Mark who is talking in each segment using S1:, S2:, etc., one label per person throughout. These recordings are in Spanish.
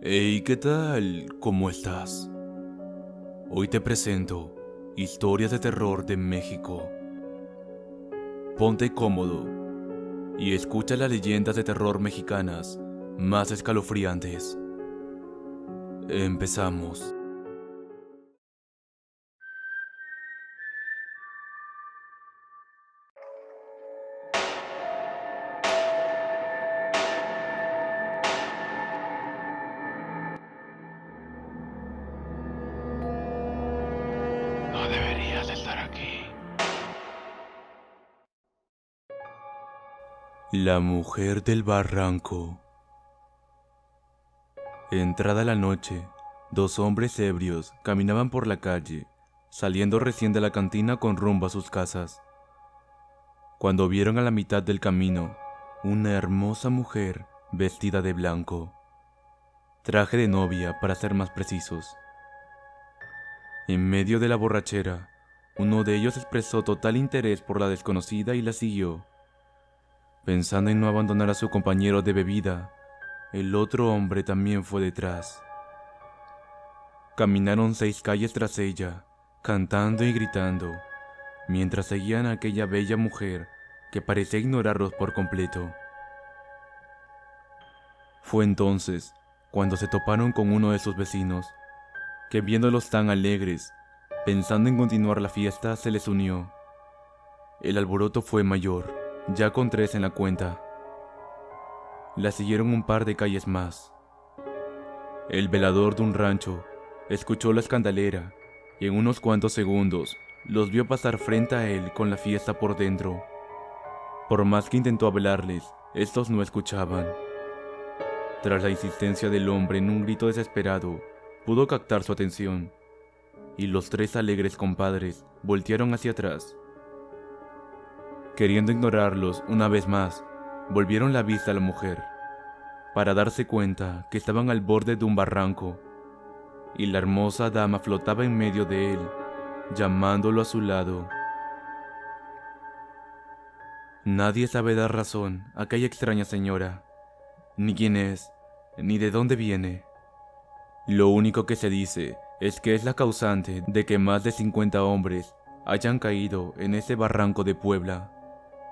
S1: Hey, ¿qué tal? ¿Cómo estás? Hoy te presento Historias de Terror de México. Ponte cómodo y escucha las leyendas de terror mexicanas más escalofriantes. Empezamos.
S2: No deberías estar aquí.
S1: La mujer del barranco. Entrada la noche, dos hombres ebrios caminaban por la calle, saliendo recién de la cantina con rumbo a sus casas, cuando vieron a la mitad del camino una hermosa mujer vestida de blanco, traje de novia para ser más precisos. En medio de la borrachera, uno de ellos expresó total interés por la desconocida y la siguió. Pensando en no abandonar a su compañero de bebida, el otro hombre también fue detrás. Caminaron 6 calles tras ella, cantando y gritando, mientras seguían a aquella bella mujer que parecía ignorarlos por completo. Fue entonces cuando se toparon con uno de sus vecinos, que viéndolos tan alegres, pensando en continuar la fiesta, se les unió. El alboroto fue mayor, ya con 3 en la cuenta. La siguieron un par de calles más. El velador de un rancho escuchó la escandalera y en unos cuantos segundos los vio pasar frente a él con la fiesta por dentro. Por más que intentó hablarles, estos no escuchaban. Tras la insistencia del hombre en un grito desesperado, pudo captar su atención, y los 3 alegres compadres voltearon hacia atrás. Queriendo ignorarlos una vez más, volvieron la vista a la mujer, para darse cuenta que estaban al borde de un barranco, y la hermosa dama flotaba en medio de él, llamándolo a su lado. Nadie sabe dar razón a aquella extraña señora, ni quién es, ni de dónde viene. Lo único que se dice es que es la causante de que más de 50 hombres hayan caído en ese barranco de Puebla,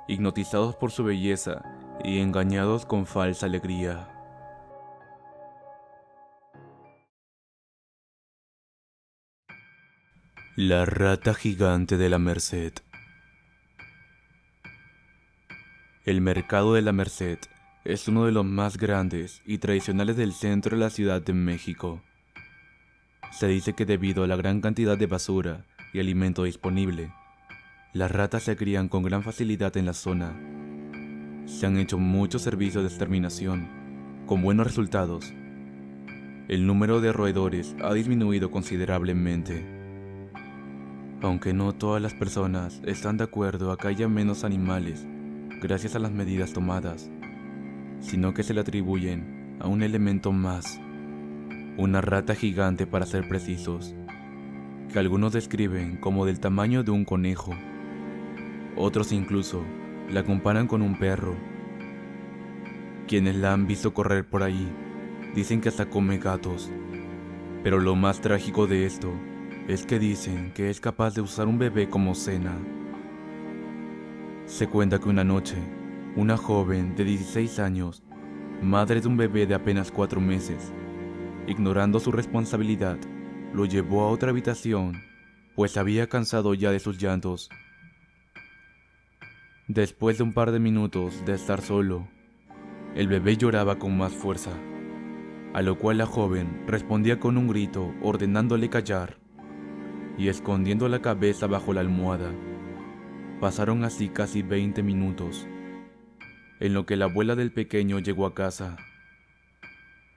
S1: hipnotizados por su belleza y engañados con falsa alegría. La rata gigante de la Merced. El mercado de la Merced es uno de los más grandes y tradicionales del centro de la Ciudad de México. Se dice que debido a la gran cantidad de basura y alimento disponible, las ratas se crían con gran facilidad en la zona. Se han hecho muchos servicios de exterminación, con buenos resultados. El número de roedores ha disminuido considerablemente. Aunque no todas las personas están de acuerdo a que haya menos animales gracias a las medidas tomadas, sino que se le atribuyen a un elemento más, una rata gigante para ser precisos, que algunos describen como del tamaño de un conejo. Otros incluso la comparan con un perro. Quienes la han visto correr por ahí dicen que hasta come gatos, pero lo más trágico de esto es que dicen que es capaz de usar un bebé como cena. Se cuenta que una noche, una joven de 16 años, madre de un bebé de apenas 4 meses, ignorando su responsabilidad, lo llevó a otra habitación, pues había cansado ya de sus llantos. Después de un par de minutos de estar solo, el bebé lloraba con más fuerza, a lo cual la joven respondía con un grito ordenándole callar, y escondiendo la cabeza bajo la almohada. Pasaron así casi 20 minutos, en lo que la abuela del pequeño llegó a casa.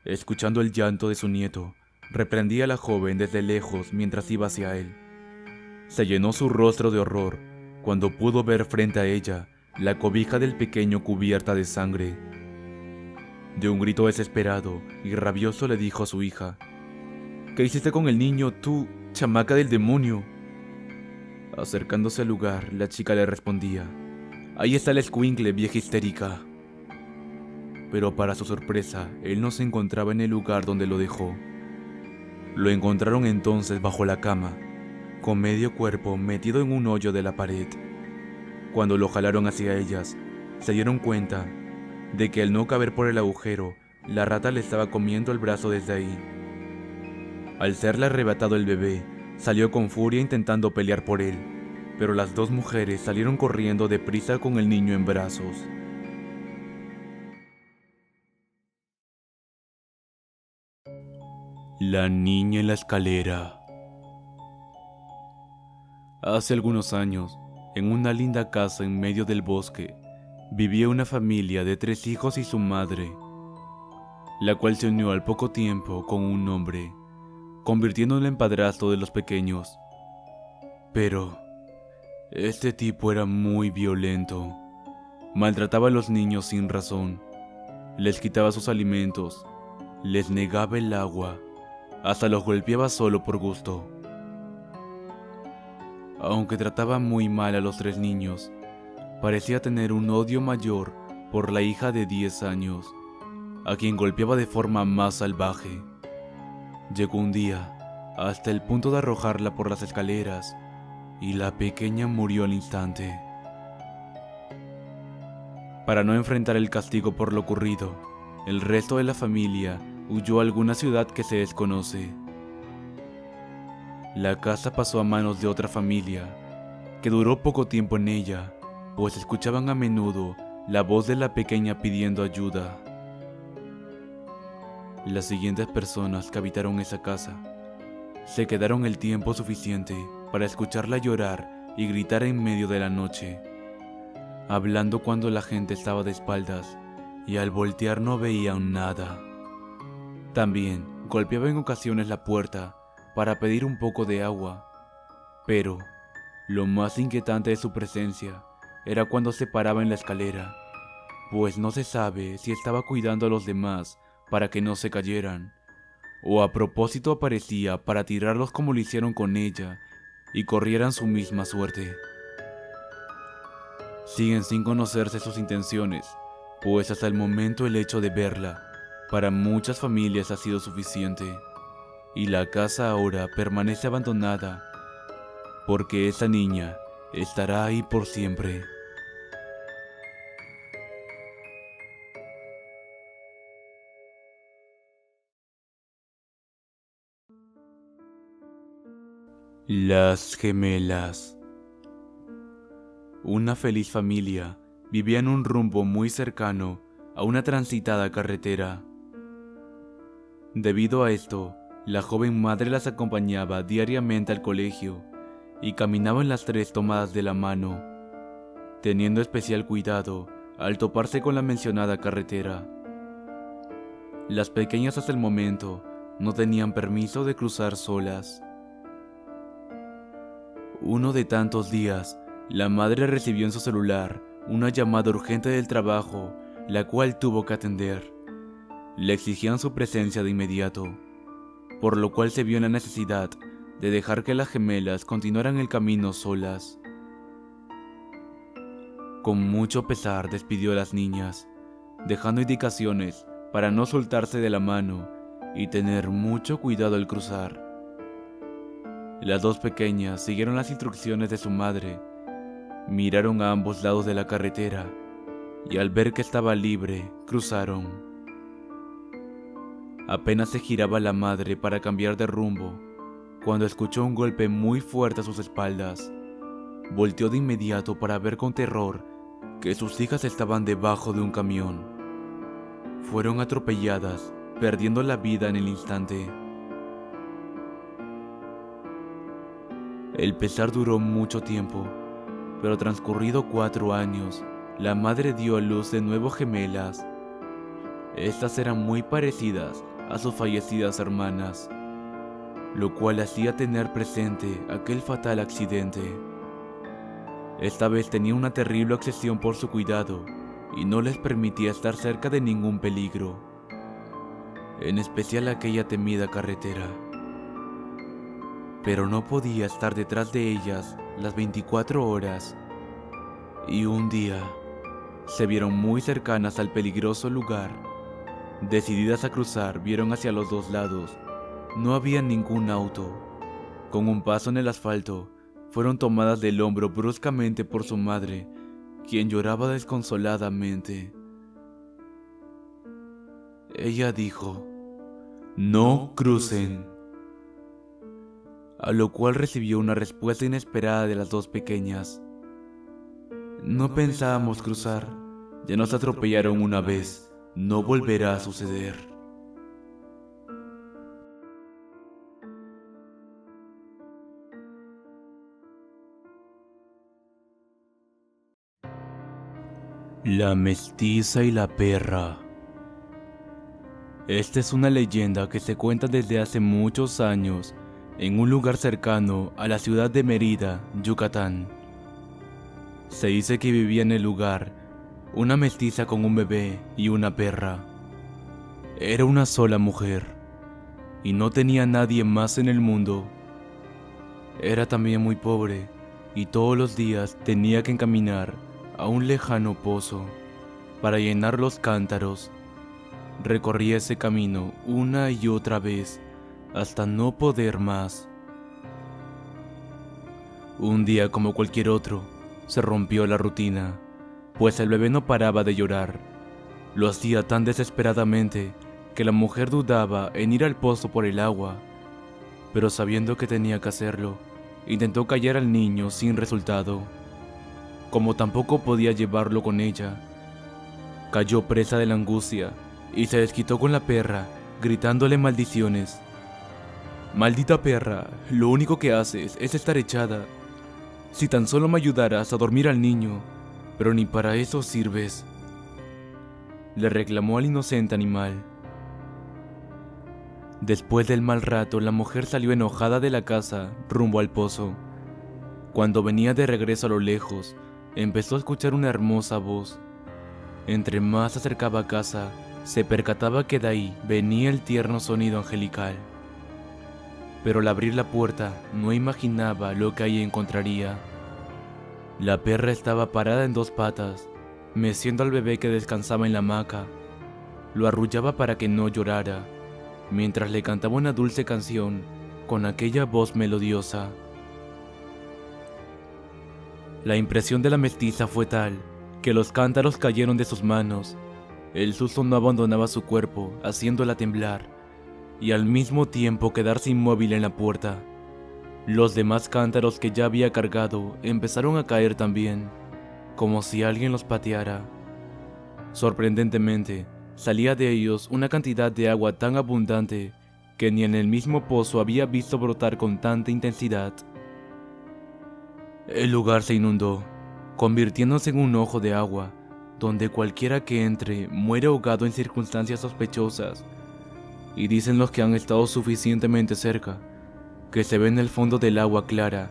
S1: Escuchando el llanto de su nieto, reprendía a la joven desde lejos mientras iba hacia él. Se llenó su rostro de horror cuando pudo ver frente a ella la cobija del pequeño cubierta de sangre. De un grito desesperado y rabioso le dijo a su hija: «¿Qué hiciste con el niño, tú, chamaca del demonio?». Acercándose al lugar, la chica le respondía: «Ahí está el escuincle, vieja histérica». pero para su sorpresa, él no se encontraba en el lugar donde lo dejó. Lo encontraron entonces bajo la cama, con medio cuerpo metido en un hoyo de la pared. Cuando lo jalaron hacia ellas, se dieron cuenta de que al no caber por el agujero, la rata le estaba comiendo el brazo desde ahí. Al serle arrebatado el bebé, salió con furia intentando pelear por él, pero las dos mujeres salieron corriendo deprisa con el niño en brazos. La niña en la escalera. Hace algunos años, en una linda casa en medio del bosque, vivía una familia de 3 hijos y su madre, la cual se unió al poco tiempo con un hombre, convirtiéndolo en padrastro de los pequeños. Pero este tipo era muy violento. Maltrataba a los niños sin razón, les quitaba sus alimentos, les negaba el agua, hasta los golpeaba solo por gusto. Aunque trataba muy mal a los 3 niños, parecía tener un odio mayor por la hija de 10 años, a quien golpeaba de forma más salvaje. Llegó un día hasta el punto de arrojarla por las escaleras, y la pequeña murió al instante. Para no enfrentar el castigo por lo ocurrido, el resto de la familia huyó a alguna ciudad que se desconoce. La casa pasó a manos de otra familia, que duró poco tiempo en ella, pues escuchaban a menudo la voz de la pequeña pidiendo ayuda. Las siguientes personas que habitaron esa casa se quedaron el tiempo suficiente para escucharla llorar y gritar en medio de la noche, hablando cuando la gente estaba de espaldas y al voltear no veían nada. También golpeaba en ocasiones la puerta para pedir un poco de agua, pero lo más inquietante de su presencia era cuando se paraba en la escalera, pues no se sabe si estaba cuidando a los demás para que no se cayeran, o a propósito aparecía para tirarlos como lo hicieron con ella y corrieran su misma suerte. Siguen sin conocerse sus intenciones, pues hasta el momento el hecho de verla para muchas familias ha sido suficiente, y la casa ahora permanece abandonada, porque esa niña estará ahí por siempre. Las gemelas. Una feliz familia vivía en un rumbo muy cercano a una transitada carretera. Debido a esto, la joven madre las acompañaba diariamente al colegio y caminaban las 3 tomadas de la mano, teniendo especial cuidado al toparse con la mencionada carretera. Las pequeñas hasta el momento no tenían permiso de cruzar solas. Uno de tantos días, la madre recibió en su celular una llamada urgente del trabajo, la cual tuvo que atender. Le exigían su presencia de inmediato, por lo cual se vio en la necesidad de dejar que las gemelas continuaran el camino solas. Con mucho pesar despidió a las niñas, dejando indicaciones para no soltarse de la mano y tener mucho cuidado al cruzar. Las 2 pequeñas siguieron las instrucciones de su madre, miraron a ambos lados de la carretera y al ver que estaba libre, cruzaron. Apenas se giraba la madre para cambiar de rumbo, cuando escuchó un golpe muy fuerte a sus espaldas. Volteó de inmediato para ver con terror que sus hijas estaban debajo de un camión. Fueron atropelladas, perdiendo la vida en el instante. El pesar duró mucho tiempo, pero transcurrido 4 años, la madre dio a luz de nuevo gemelas. Estas eran muy parecidas a sus fallecidas hermanas, lo cual hacía tener presente aquel fatal accidente. Esta vez tenía una terrible obsesión por su cuidado y no les permitía estar cerca de ningún peligro, en especial aquella temida carretera. Pero no podía estar detrás de ellas las 24 horas, y un día se vieron muy cercanas al peligroso lugar Decididas a cruzar, vieron hacia los dos lados. No había ningún auto. Con un paso en el asfalto, fueron tomadas del hombro bruscamente por su madre, quien lloraba desconsoladamente. Ella dijo: "No crucen", a lo cual recibió una respuesta inesperada de las dos pequeñas: "No pensábamos cruzar, ya nos atropellaron una vez, no volverá a suceder". La mestiza y la perra. Esta es una leyenda que se cuenta desde hace muchos años en un lugar cercano a la ciudad de Mérida, Yucatán. Se dice que vivía en el lugar una mestiza con un bebé y una perra. Era una sola mujer y no tenía nadie más en el mundo. Era también muy pobre y todos los días tenía que encaminar a un lejano pozo para llenar los cántaros. Recorría ese camino una y otra vez hasta no poder más. Un día, como cualquier otro, se rompió la rutina, pues el bebé no paraba de llorar. Lo hacía tan desesperadamente que la mujer dudaba en ir al pozo por el agua, pero sabiendo que tenía que hacerlo, intentó callar al niño sin resultado. Como tampoco podía llevarlo con ella, cayó presa de la angustia y se desquitó con la perra, gritándole maldiciones. «Maldita perra, lo único que haces es estar echada. Si tan solo me ayudaras a dormir al niño, pero ni para eso sirves», le reclamó al inocente animal. Después del mal rato, la mujer salió enojada de la casa rumbo al pozo. Cuando venía de regreso a lo lejos, empezó a escuchar una hermosa voz. Entre más se acercaba a casa, se percataba que de ahí venía el tierno sonido angelical. Pero al abrir la puerta, no imaginaba lo que ahí encontraría. La perra estaba parada en dos patas, meciendo al bebé que descansaba en la hamaca. Lo arrullaba para que no llorara, mientras le cantaba una dulce canción con aquella voz melodiosa. La impresión de la mestiza fue tal que los cántaros cayeron de sus manos. El susto no abandonaba su cuerpo, haciéndola temblar, y al mismo tiempo quedarse inmóvil en la puerta. Los demás cántaros que ya había cargado empezaron a caer también, como si alguien los pateara. Sorprendentemente, salía de ellos una cantidad de agua tan abundante que ni en el mismo pozo había visto brotar con tanta intensidad. El lugar se inundó, convirtiéndose en un ojo de agua, donde cualquiera que entre muere ahogado en circunstancias sospechosas. Y dicen los que han estado suficientemente cerca, que se ve en el fondo del agua clara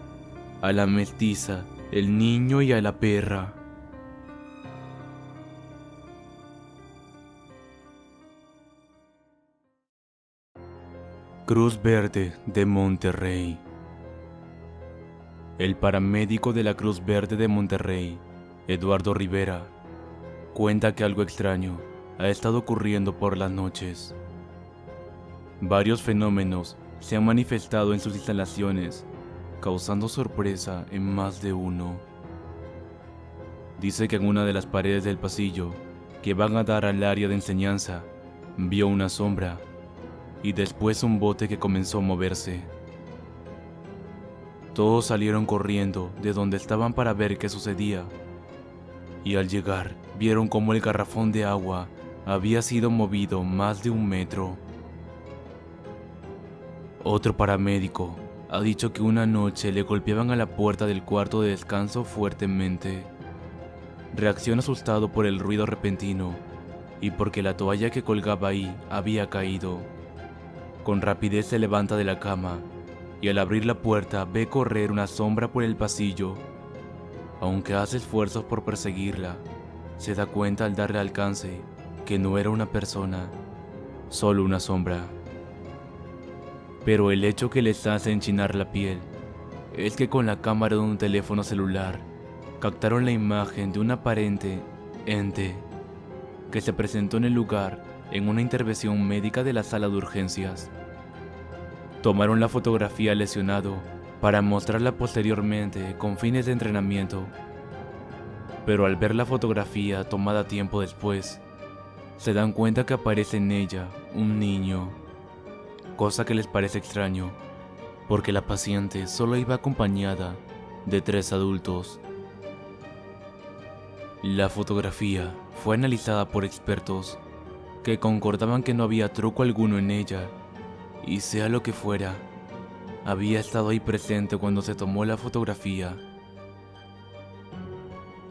S1: a la mestiza, el niño y a la perra. Cruz Verde de Monterrey. El paramédico de la Cruz Verde de Monterrey, Eduardo Rivera, cuenta que algo extraño ha estado ocurriendo por las noches. Varios fenómenos se han manifestado en sus instalaciones, causando sorpresa en más de uno. Dice que en una de las paredes del pasillo que van a dar al área de enseñanza, vio una sombra y después un bote que comenzó a moverse. Todos salieron corriendo de donde estaban para ver qué sucedía, y al llegar vieron cómo el garrafón de agua había sido movido más de 1 metro. Otro paramédico ha dicho que una noche le golpeaban a la puerta del cuarto de descanso fuertemente. Reacciona asustado por el ruido repentino y porque la toalla que colgaba ahí había caído. Con rapidez se levanta de la cama y al abrir la puerta ve correr una sombra por el pasillo. Aunque hace esfuerzos por perseguirla, se da cuenta al darle alcance que no era una persona, solo una sombra. Pero el hecho que les hace enchinar la piel es que con la cámara de un teléfono celular captaron la imagen de un aparente ente que se presentó en el lugar en una intervención médica de la sala de urgencias. Tomaron la fotografía al lesionado para mostrarla posteriormente con fines de entrenamiento. Pero al ver la fotografía tomada tiempo después, se dan cuenta que aparece en ella un niño, cosa que les parece extraño, porque la paciente solo iba acompañada de 3 adultos. La fotografía fue analizada por expertos que concordaban que no había truco alguno en ella, y sea lo que fuera, había estado ahí presente cuando se tomó la fotografía.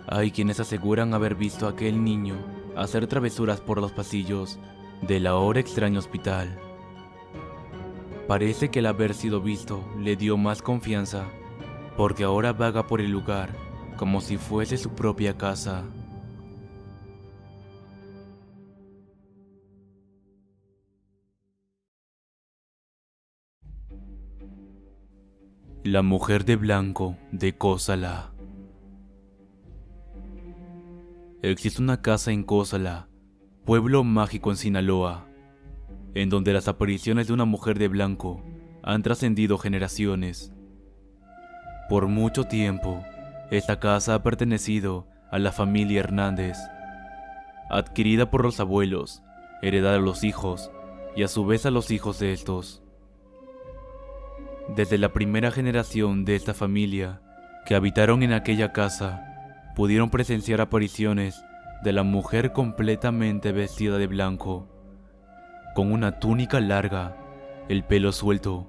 S1: Hay quienes aseguran haber visto a aquel niño hacer travesuras por los pasillos del ahora extraño hospital. Parece que el haber sido visto le dio más confianza, porque ahora vaga por el lugar como si fuese su propia casa. La mujer de blanco de Cósala. Existe una casa en Cósala, pueblo mágico en Sinaloa, en donde las apariciones de una mujer de blanco han trascendido generaciones. Por mucho tiempo, esta casa ha pertenecido a la familia Hernández, adquirida por los abuelos, heredada a los hijos y a su vez a los hijos de estos. Desde la primera generación de esta familia que habitaron en aquella casa, pudieron presenciar apariciones de la mujer completamente vestida de blanco, con una túnica larga, el pelo suelto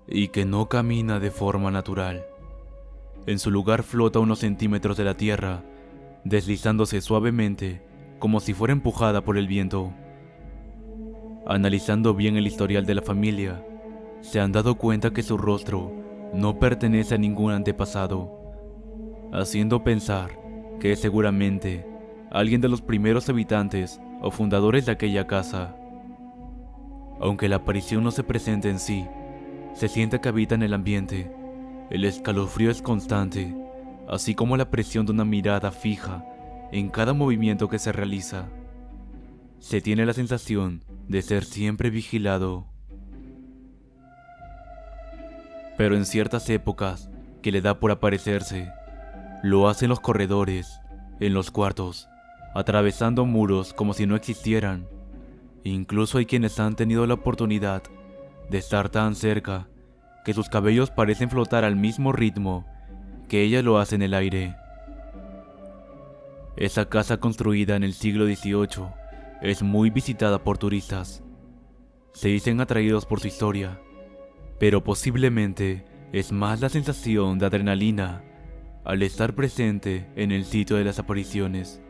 S1: y que no camina de forma natural. En su lugar flota unos centímetros de la tierra, deslizándose suavemente como si fuera empujada por el viento. Analizando bien el historial de la familia, se han dado cuenta que su rostro no pertenece a ningún antepasado, haciendo pensar que es seguramente alguien de los primeros habitantes o fundadores de aquella casa. Aunque la aparición no se presente en sí, se siente que habita en el ambiente. El escalofrío es constante, así como la presión de una mirada fija en cada movimiento que se realiza. Se tiene la sensación de ser siempre vigilado. Pero en ciertas épocas que le da por aparecerse, lo hace en los corredores, en los cuartos, atravesando muros como si no existieran. Incluso hay quienes han tenido la oportunidad de estar tan cerca que sus cabellos parecen flotar al mismo ritmo que ella lo hace en el aire. Esa casa, construida en el siglo XVIII, es muy visitada por turistas. Se dicen atraídos por su historia, pero posiblemente es más la sensación de adrenalina al estar presente en el sitio de las apariciones.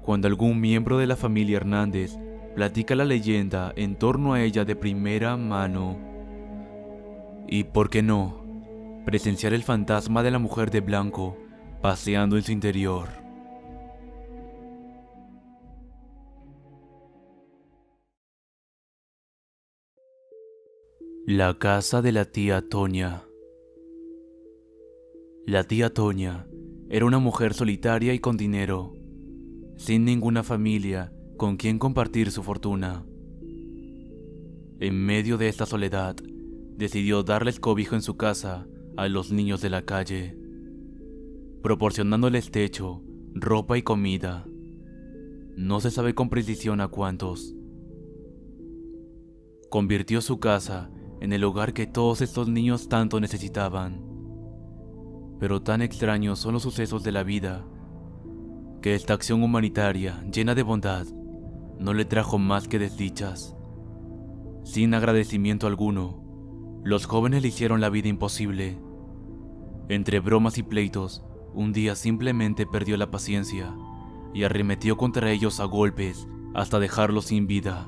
S1: Cuando algún miembro de la familia Hernández platica la leyenda en torno a ella de primera mano. Y por qué no, presenciar el fantasma de la mujer de blanco paseando en su interior. La casa de la tía Toña. La tía Toña era una mujer solitaria y con dinero, sin ninguna familia con quien compartir su fortuna. En medio de esta soledad, decidió darles cobijo en su casa a los niños de la calle, proporcionándoles techo, ropa y comida. No se sabe con precisión a cuántos. Convirtió su casa en el hogar que todos estos niños tanto necesitaban. Pero tan extraños son los sucesos de la vida, que esta acción humanitaria llena de bondad no le trajo más que desdichas. Sin agradecimiento alguno, los jóvenes le hicieron la vida imposible. Entre bromas y pleitos, un día simplemente perdió la paciencia y arremetió contra ellos a golpes hasta dejarlos sin vida,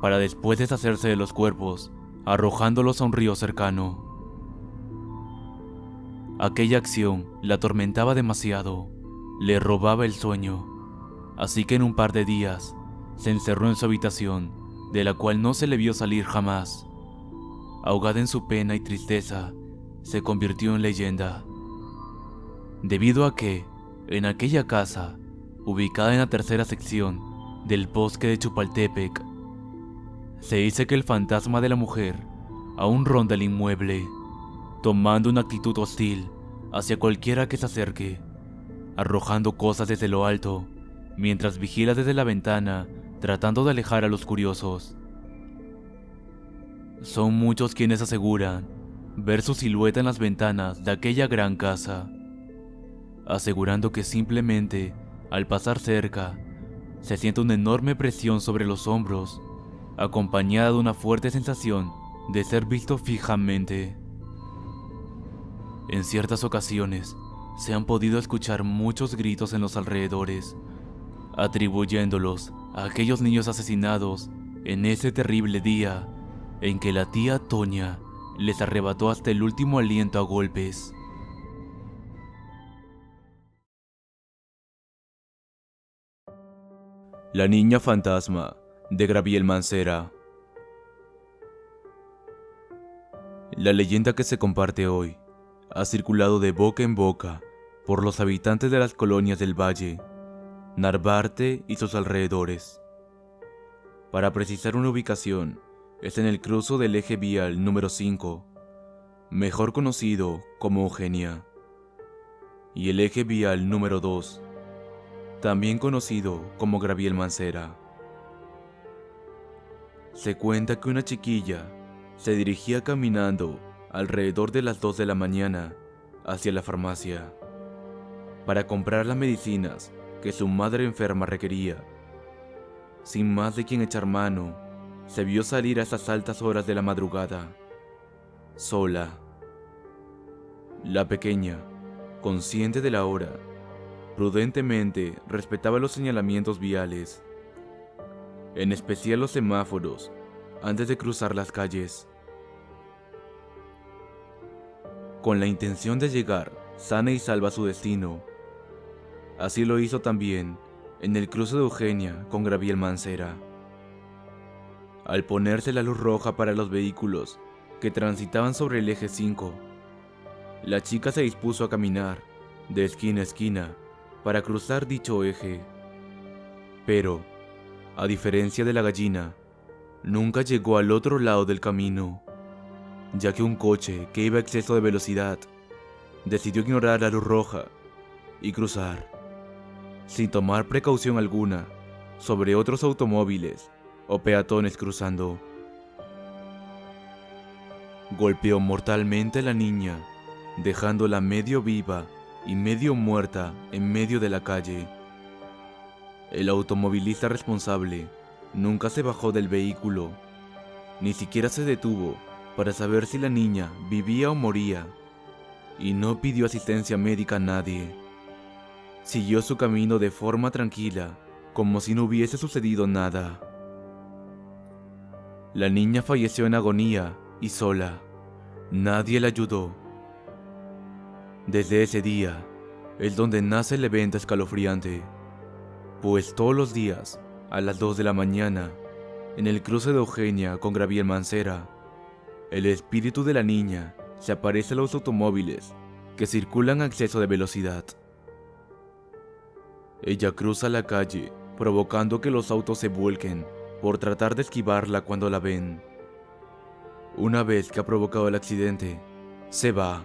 S1: para después deshacerse de los cuerpos, arrojándolos a un río cercano. Aquella acción la atormentaba demasiado, le robaba el sueño, así que en un par de días se encerró en su habitación, de la cual no se le vio salir jamás. Ahogada en su pena y tristeza, se convirtió en leyenda, debido a que, en aquella casa, ubicada en la tercera sección del bosque de Chupaltepec. Se dice que el fantasma de la mujer aún ronda el inmueble, tomando una actitud hostil hacia cualquiera que se acerque, arrojando cosas desde lo alto, mientras vigila desde la ventana, tratando de alejar a los curiosos. Son muchos quienes aseguran ver su silueta en las ventanas de aquella gran casa, asegurando que simplemente, al pasar cerca, se siente una enorme presión sobre los hombros, acompañada de una fuerte sensación de ser visto fijamente. En ciertas ocasiones, se han podido escuchar muchos gritos en los alrededores, atribuyéndolos a aquellos niños asesinados en ese terrible día en que la tía Toña les arrebató hasta el último aliento a golpes. La niña fantasma de Gabriel Mancera. La leyenda que se comparte hoy ha circulado de boca en boca por los habitantes de las colonias del Valle, Narvarte y sus alrededores. Para precisar una ubicación, es en el cruce del eje vial número 5, mejor conocido como Eugenia, y el eje vial número 2, también conocido como Gabriel Mancera. Se cuenta que una chiquilla se dirigía caminando alrededor de las 2 de la mañana hacia la farmacia para comprar las medicinas que su madre enferma requería. Sin más de quien echar mano, se vio salir a esas altas horas de la madrugada, sola. La pequeña, consciente de la hora, prudentemente respetaba los señalamientos viales, en especial los semáforos, antes de cruzar las calles, con la intención de llegar sana y salva a su destino. Así lo hizo también en el cruce de Eugenia con Gabriel Mancera. Al ponerse la luz roja para los vehículos que transitaban sobre el eje 5, la chica se dispuso a caminar de esquina a esquina para cruzar dicho eje. Pero, a diferencia de la gallina, nunca llegó al otro lado del camino, ya que un coche que iba a exceso de velocidad decidió ignorar la luz roja y cruzar, sin tomar precaución alguna, sobre otros automóviles o peatones cruzando. Golpeó mortalmente a la niña, dejándola medio viva y medio muerta en medio de la calle. El automovilista responsable nunca se bajó del vehículo, ni siquiera se detuvo para saber si la niña vivía o moría, y no pidió asistencia médica a nadie. Siguió su camino de forma tranquila, como si no hubiese sucedido nada. La niña falleció en agonía y sola. Nadie la ayudó. Desde ese día es donde nace el evento escalofriante, pues todos los días, a las 2 de la mañana, en el cruce de Eugenia con Gabriel Mancera, el espíritu de la niña se aparece a los automóviles que circulan a exceso de velocidad. Ella cruza la calle, provocando que los autos se vuelquen por tratar de esquivarla cuando la ven. Una vez que ha provocado el accidente, se va,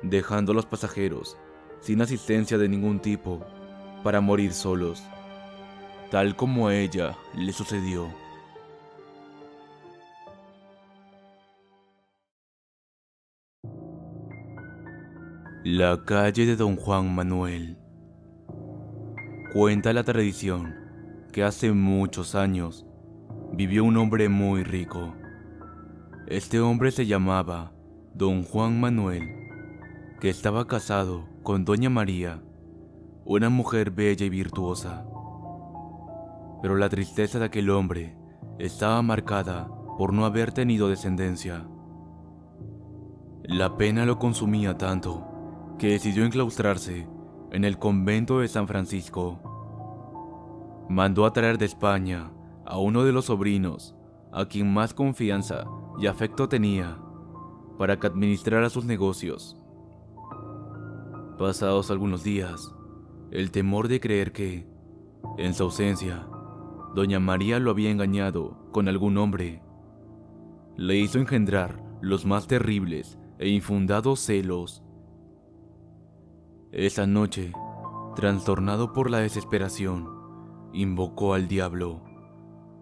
S1: dejando a los pasajeros sin asistencia de ningún tipo para morir solos, tal como a ella le sucedió. La calle de Don Juan Manuel. Cuenta la tradición que hace muchos años vivió un hombre muy rico. Este hombre se llamaba Don Juan Manuel, que estaba casado con Doña María, una mujer bella y virtuosa. Pero la tristeza de aquel hombre estaba marcada por no haber tenido descendencia. La pena lo consumía tanto que decidió enclaustrarse en el convento de San Francisco. Mandó a traer de España a uno de los sobrinos, a quien más confianza y afecto tenía, para que administrara sus negocios. Pasados algunos días, el temor de creer que, en su ausencia, doña María lo había engañado con algún hombre. Le hizo engendrar los más terribles e infundados celos. Esa noche, trastornado por la desesperación, invocó al diablo,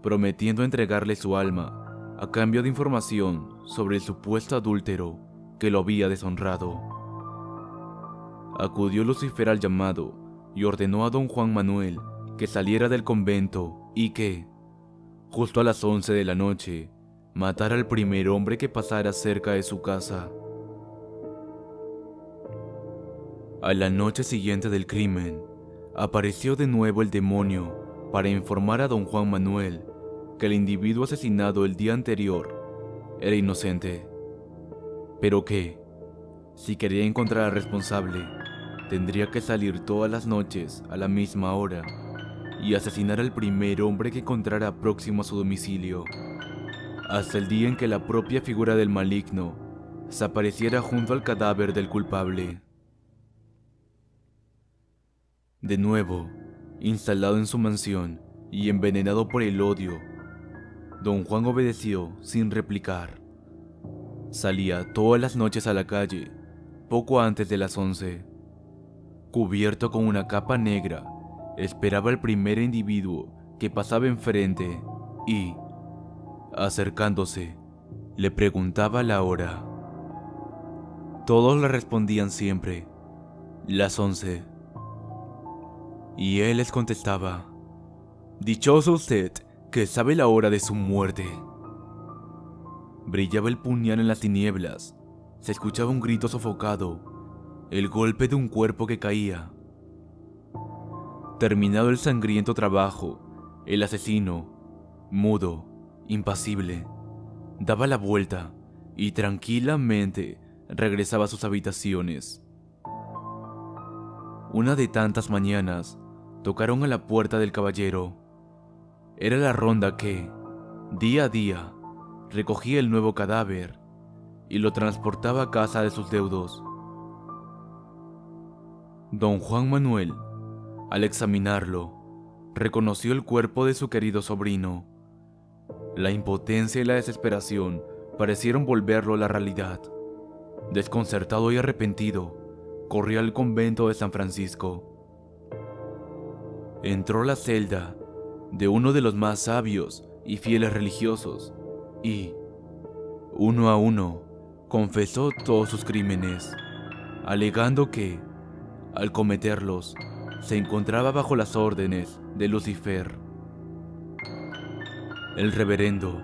S1: prometiendo entregarle su alma a cambio de información sobre el supuesto adúltero que lo había deshonrado. Acudió Lucifer al llamado y ordenó a don Juan Manuel que saliera del convento y que, justo a las 11 de la noche, matara al primer hombre que pasara cerca de su casa. A la noche siguiente del crimen, apareció de nuevo el demonio para informar a don Juan Manuel que el individuo asesinado el día anterior era inocente, pero que, si quería encontrar al responsable, tendría que salir todas las noches a la misma hora y asesinar al primer hombre que encontrara próximo a su domicilio, hasta el día en que la propia figura del maligno se apareciera junto al cadáver del culpable. De nuevo, instalado en su mansión y envenenado por el odio, don Juan obedeció sin replicar. Salía todas las noches a la calle, poco antes de las 11. Cubierto con una capa negra, esperaba al primer individuo que pasaba enfrente y, acercándose, le preguntaba la hora. Todos le respondían siempre, las 11. Y él les contestaba, «Dichoso usted, que sabe la hora de su muerte». Brillaba el puñal en las tinieblas, se escuchaba un grito sofocado, el golpe de un cuerpo que caía. Terminado el sangriento trabajo, el asesino, mudo, impasible, daba la vuelta y tranquilamente regresaba a sus habitaciones. Una de tantas mañanas, tocaron a la puerta del caballero. Era la ronda que, día a día, recogía el nuevo cadáver y lo transportaba a casa de sus deudos. Don Juan Manuel, al examinarlo, reconoció el cuerpo de su querido sobrino. La impotencia y la desesperación parecieron volverlo a la realidad. Desconcertado y arrepentido, corrió al convento de San Francisco. Entró a la celda de uno de los más sabios y fieles religiosos y, uno a uno, confesó todos sus crímenes, alegando que, al cometerlos, se encontraba bajo las órdenes de Lucifer. El reverendo,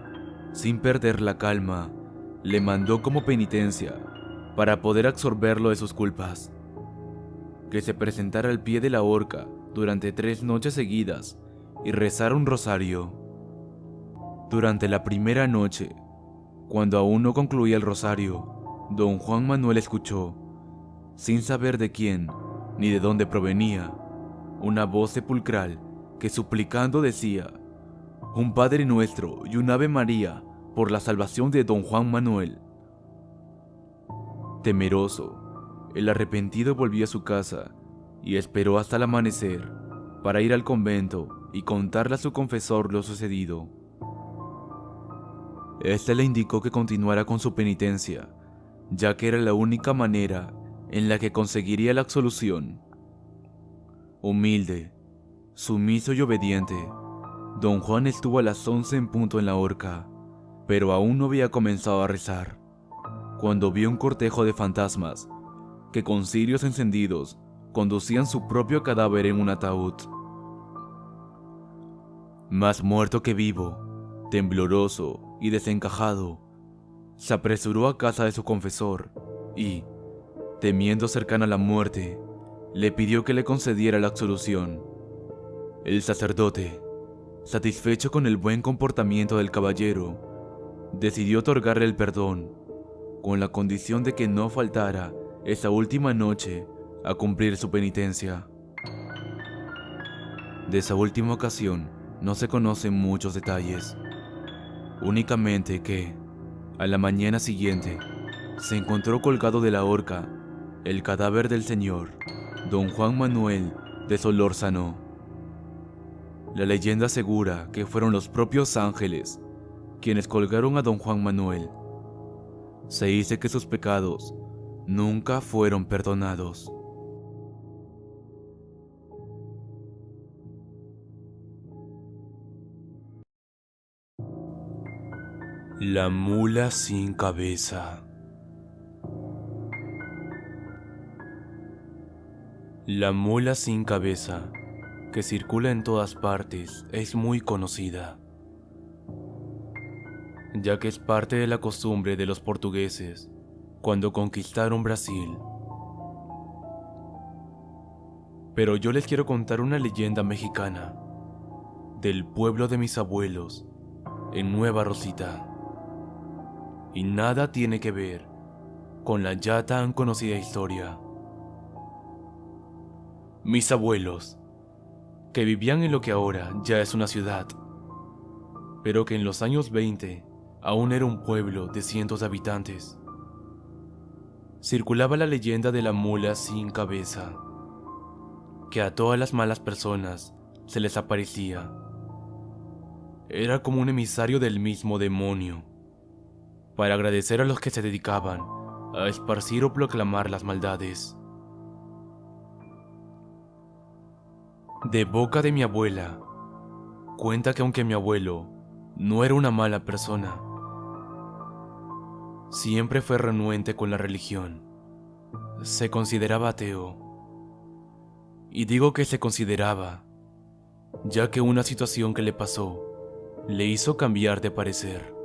S1: sin perder la calma, le mandó como penitencia, para poder absorberlo de sus culpas, que se presentara al pie de la horca durante 3 noches seguidas y rezara un rosario. Durante la primera noche, cuando aún no concluía el rosario, don Juan Manuel escuchó, sin saber de quién ni de dónde provenía, una voz sepulcral que suplicando decía: «Un Padre Nuestro y un Ave María por la salvación de don Juan Manuel». Temeroso, el arrepentido volvió a su casa y esperó hasta el amanecer para ir al convento y contarle a su confesor lo sucedido. Este le indicó que continuara con su penitencia, ya que era la única manera en la que conseguiría la absolución. Humilde, sumiso y obediente, don Juan estuvo a las 11 en punto en la horca, pero aún no había comenzado a rezar, cuando vio un cortejo de fantasmas que con cirios encendidos conducían su propio cadáver en un ataúd. Más muerto que vivo, tembloroso y desencajado, se apresuró a casa de su confesor y, temiendo cercana la muerte, le pidió que le concediera la absolución. El sacerdote, satisfecho con el buen comportamiento del caballero, decidió otorgarle el perdón, con la condición de que no faltara esa última noche a cumplir su penitencia. De esa última ocasión no se conocen muchos detalles, únicamente que, a la mañana siguiente, se encontró colgado de la horca el cadáver del señor don Juan Manuel de Solórzano. La leyenda asegura que fueron los propios ángeles quienes colgaron a don Juan Manuel. Se dice que sus pecados nunca fueron perdonados. La mula sin cabeza. La mula sin cabeza, que circula en todas partes, es muy conocida, ya que es parte de la costumbre de los portugueses cuando conquistaron Brasil. Pero yo les quiero contar una leyenda mexicana del pueblo de mis abuelos, en Nueva Rosita, y nada tiene que ver con la ya tan conocida historia. Mis abuelos, que vivían en lo que ahora ya es una ciudad, pero que en los años 20 aún era un pueblo de cientos de habitantes. Circulaba la leyenda de la mula sin cabeza, que a todas las malas personas se les aparecía. Era como un emisario del mismo demonio, para agradecer a los que se dedicaban a esparcir o proclamar las maldades. De boca de mi abuela, cuenta que aunque mi abuelo no era una mala persona, siempre fue renuente con la religión. Se consideraba ateo. Y digo que se consideraba, ya que una situación que le pasó le hizo cambiar de parecer.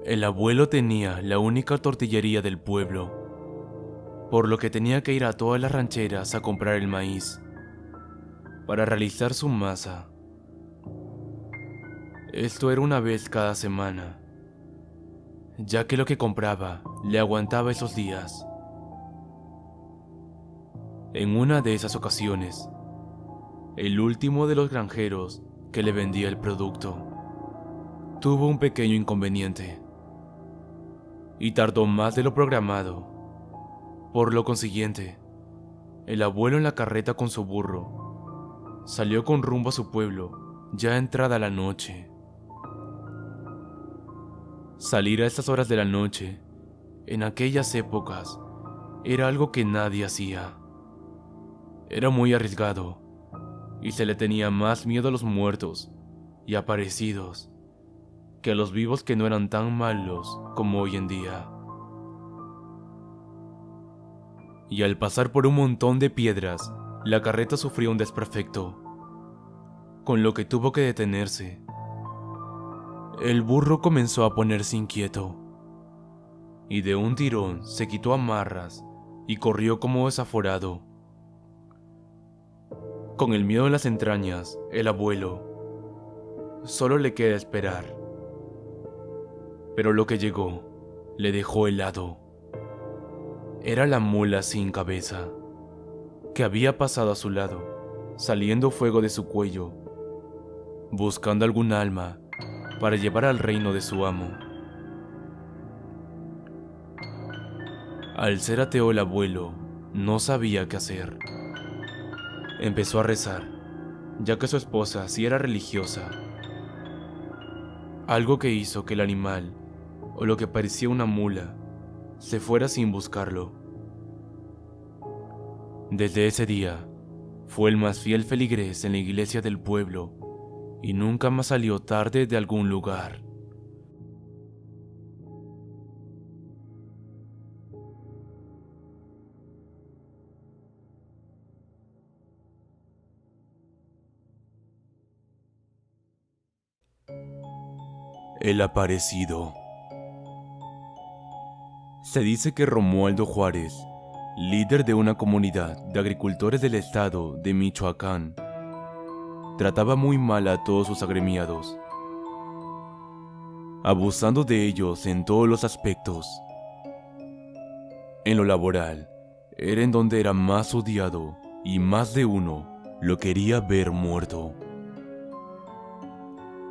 S1: El abuelo tenía la única tortillería del pueblo, por lo que tenía que ir a todas las rancheras a comprar el maíz para realizar su masa. Esto era una vez cada semana, ya que lo que compraba le aguantaba esos días. En una de esas ocasiones, el último de los granjeros que le vendía el producto tuvo un pequeño inconveniente y tardó más de lo programado. Por lo consiguiente, el abuelo en la carreta con su burro salió con rumbo a su pueblo ya entrada la noche. Salir a estas horas de la noche, en aquellas épocas, era algo que nadie hacía. Era muy arriesgado y se le tenía más miedo a los muertos y aparecidos que a los vivos que no eran tan malos como hoy en día. Y al pasar por un montón de piedras, la carreta sufrió un desperfecto, con lo que tuvo que detenerse. El burro comenzó a ponerse inquieto, y de un tirón se quitó amarras y corrió como desaforado. Con el miedo en las entrañas, el abuelo solo le queda esperar. Pero lo que llegó le dejó helado. Era la mula sin cabeza, que había pasado a su lado, saliendo fuego de su cuello, buscando algún alma para llevar al reino de su amo. Al ser ateo el abuelo, no sabía qué hacer. Empezó a rezar, ya que su esposa sí era religiosa, algo que hizo que el animal, o lo que parecía una mula, se fuera sin buscarlo. Desde ese día, fue el más fiel feligrés en la iglesia del pueblo y nunca más salió tarde de algún lugar. El aparecido. Se dice que Romualdo Juárez, líder de una comunidad de agricultores del estado de Michoacán, trataba muy mal a todos sus agremiados, abusando de ellos en todos los aspectos. En lo laboral, era en donde era más odiado y más de uno lo quería ver muerto.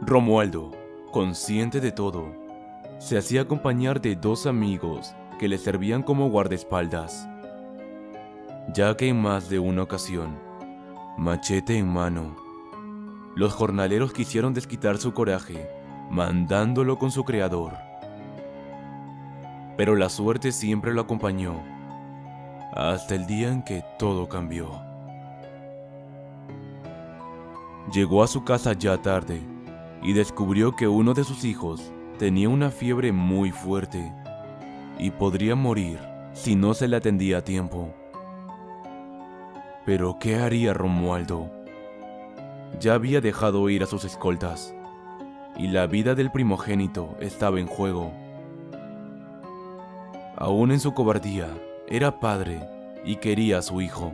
S1: Romualdo, consciente de todo, se hacía acompañar de dos amigos que le servían como guardaespaldas, ya que en más de una ocasión machete en mano. Los jornaleros quisieron desquitar su coraje, mandándolo con su creador. Pero la suerte siempre lo acompañó, hasta el día en que todo cambió. Llegó a su casa ya tarde y descubrió que uno de sus hijos tenía una fiebre muy fuerte y podría morir si no se le atendía a tiempo. Pero ¿qué haría Romualdo? Ya había dejado ir a sus escoltas y la vida del primogénito estaba en juego. Aún en su cobardía, era padre y quería a su hijo.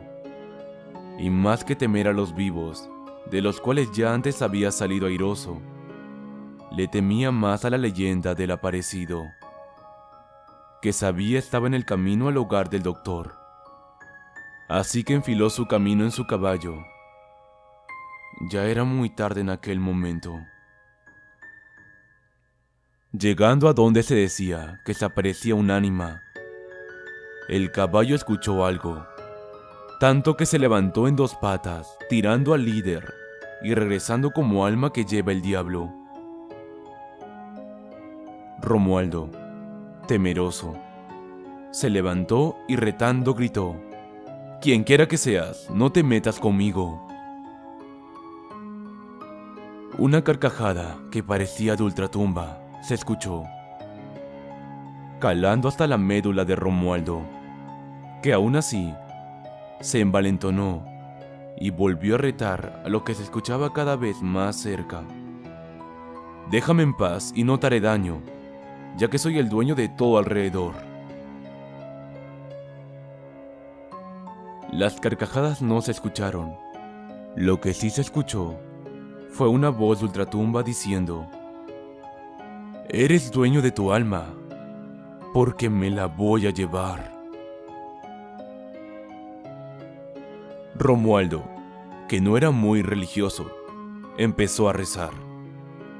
S1: Y más que temer a los vivos, de los cuales ya antes había salido airoso, le temía más a la leyenda del aparecido, que sabía estaba en el camino al hogar del doctor. Así que enfiló su camino en su caballo. Ya era muy tarde en aquel momento. Llegando a donde se decía que se aparecía un ánima, el caballo escuchó algo, tanto que se levantó en dos patas, tirando al líder y regresando como alma que lleva el diablo. Romualdo, temeroso, se levantó y retando gritó: «Quien quiera que seas, no te metas conmigo». Una carcajada que parecía de ultratumba se escuchó, calando hasta la médula de Romualdo, que aún así se envalentonó y volvió a retar a lo que se escuchaba cada vez más cerca: «Déjame en paz y no te haré daño, ya que soy el dueño de todo alrededor». Las carcajadas no se escucharon. Lo que sí se escuchó fue una voz de ultratumba diciendo: «Eres dueño de tu alma, porque me la voy a llevar». Romualdo, que no era muy religioso, empezó a rezar,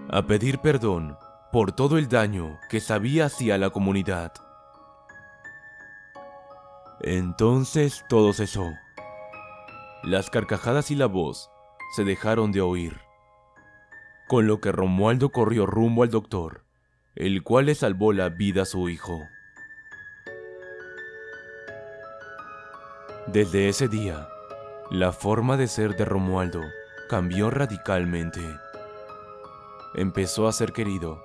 S1: a pedir perdón por todo el daño que sabía hacía a la comunidad. Entonces todo cesó. Las carcajadas y la voz se dejaron de oír, con lo que Romualdo corrió rumbo al doctor, el cual le salvó la vida a su hijo. Desde ese día, la forma de ser de Romualdo cambió radicalmente. Empezó a ser querido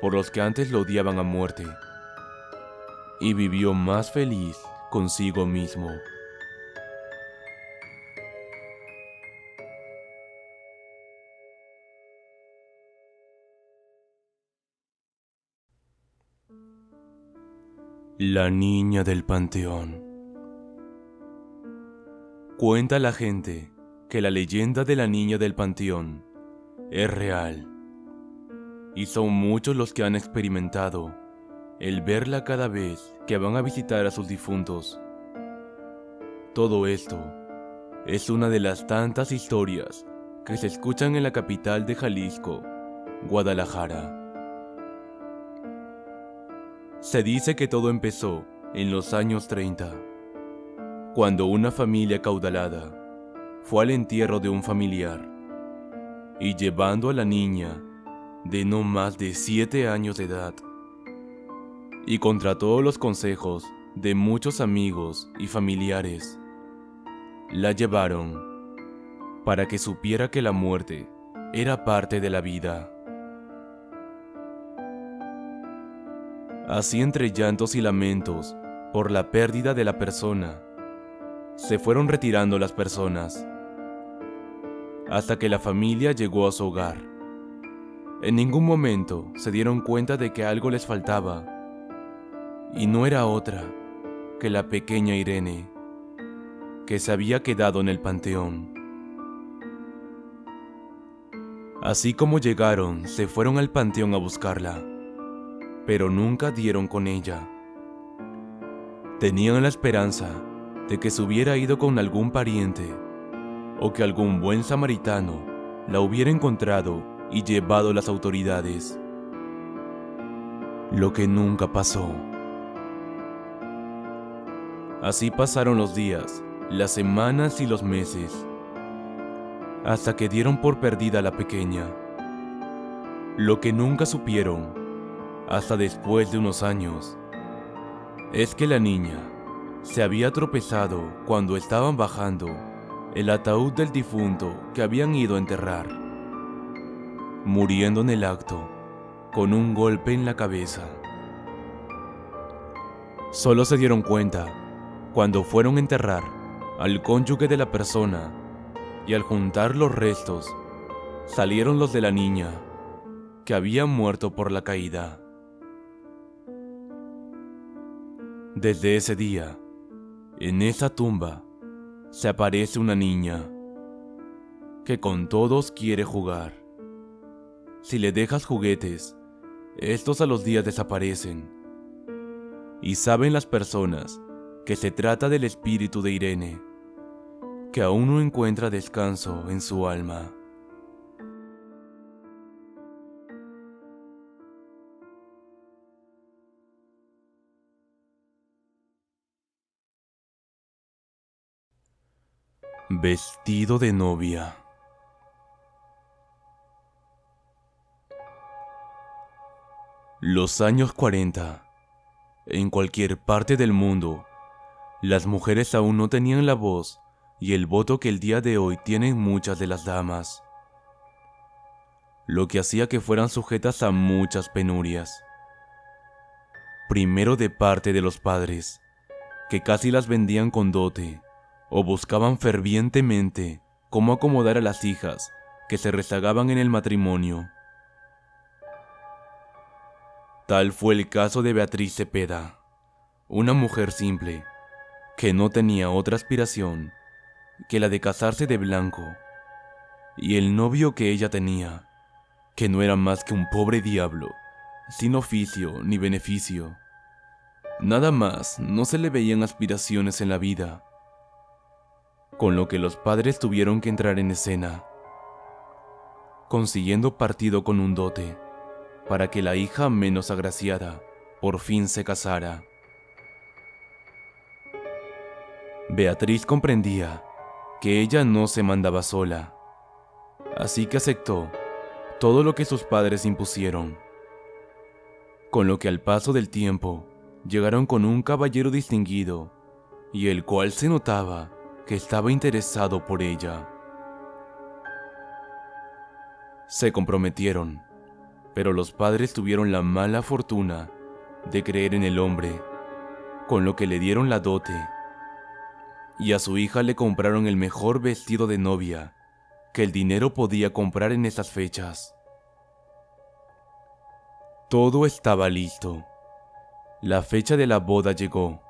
S1: por los que antes lo odiaban a muerte, y vivió más feliz consigo mismo. La niña del panteón. Cuenta la gente que la leyenda de la niña del panteón es real, y son muchos los que han experimentado el verla cada vez que van a visitar a sus difuntos. Todo esto es una de las tantas historias que se escuchan en la capital de Jalisco, Guadalajara. Se dice que todo empezó en los años 30, cuando una familia acaudalada fue al entierro de un familiar y llevando a la niña de no más de 7 años de edad, y contra todos los consejos de muchos amigos y familiares, la llevaron para que supiera que la muerte era parte de la vida. Así, entre llantos y lamentos por la pérdida de la persona, se fueron retirando las personas, hasta que la familia llegó a su hogar. En ningún momento se dieron cuenta de que algo les faltaba, y no era otra que la pequeña Irene, que se había quedado en el panteón. Así como llegaron, se fueron al panteón a buscarla, pero nunca dieron con ella. Tenían la esperanza de que se hubiera ido con algún pariente, o que algún buen samaritano la hubiera encontrado y llevado a las autoridades. Lo que nunca pasó. Así pasaron los días, las semanas y los meses, hasta que dieron por perdida a la pequeña. Lo que nunca supieron, hasta después de unos años, es que la niña se había tropezado cuando estaban bajando el ataúd del difunto que habían ido a enterrar, muriendo en el acto con un golpe en la cabeza. Solo se dieron cuenta cuando fueron a enterrar al cónyuge de la persona, y al juntar los restos salieron los de la niña que había muerto por la caída. Desde ese día, en esa tumba se aparece una niña que con todos quiere jugar. Si le dejas juguetes, estos a los días desaparecen. Y saben las personas que se trata del espíritu de Irene, que aún no encuentra descanso en su alma. Vestido de novia. Los años 40. En cualquier parte del mundo, las mujeres aún no tenían la voz y el voto que el día de hoy tienen muchas de las damas, lo que hacía que fueran sujetas a muchas penurias. Primero de parte de los padres, que casi las vendían con dote, o buscaban fervientemente cómo acomodar a las hijas que se rezagaban en el matrimonio. Tal fue el caso de Beatriz Cepeda, una mujer simple, que no tenía otra aspiración que la de casarse de blanco, y el novio que ella tenía, que no era más que un pobre diablo, sin oficio ni beneficio. Nada más, no se le veían aspiraciones en la vida, con lo que los padres tuvieron que entrar en escena, consiguiendo partido con un dote, para que la hija menos agraciada por fin se casara. Beatriz comprendía que ella no se mandaba sola, así que aceptó todo lo que sus padres impusieron, con lo que al paso del tiempo llegaron con un caballero distinguido, y el cual se notaba que estaba interesado por ella. Se comprometieron, pero los padres tuvieron la mala fortuna de creer en el hombre, con lo que le dieron la dote, y a su hija le compraron el mejor vestido de novia que el dinero podía comprar en esas fechas. Todo estaba listo. La fecha de la boda llegó.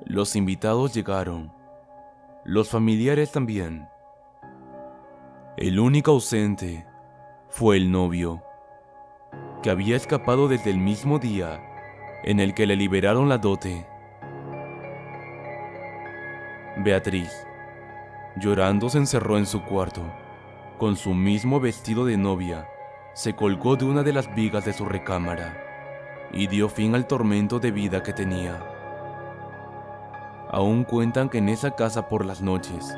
S1: Los invitados llegaron. Los familiares también. El único ausente fue el novio, que había escapado desde el mismo día en el que le liberaron la dote. Beatriz, llorando, se encerró en su cuarto. Con su mismo vestido de novia, se colgó de una de las vigas de su recámara y dio fin al tormento de vida que tenía. Aún cuentan que en esa casa por las noches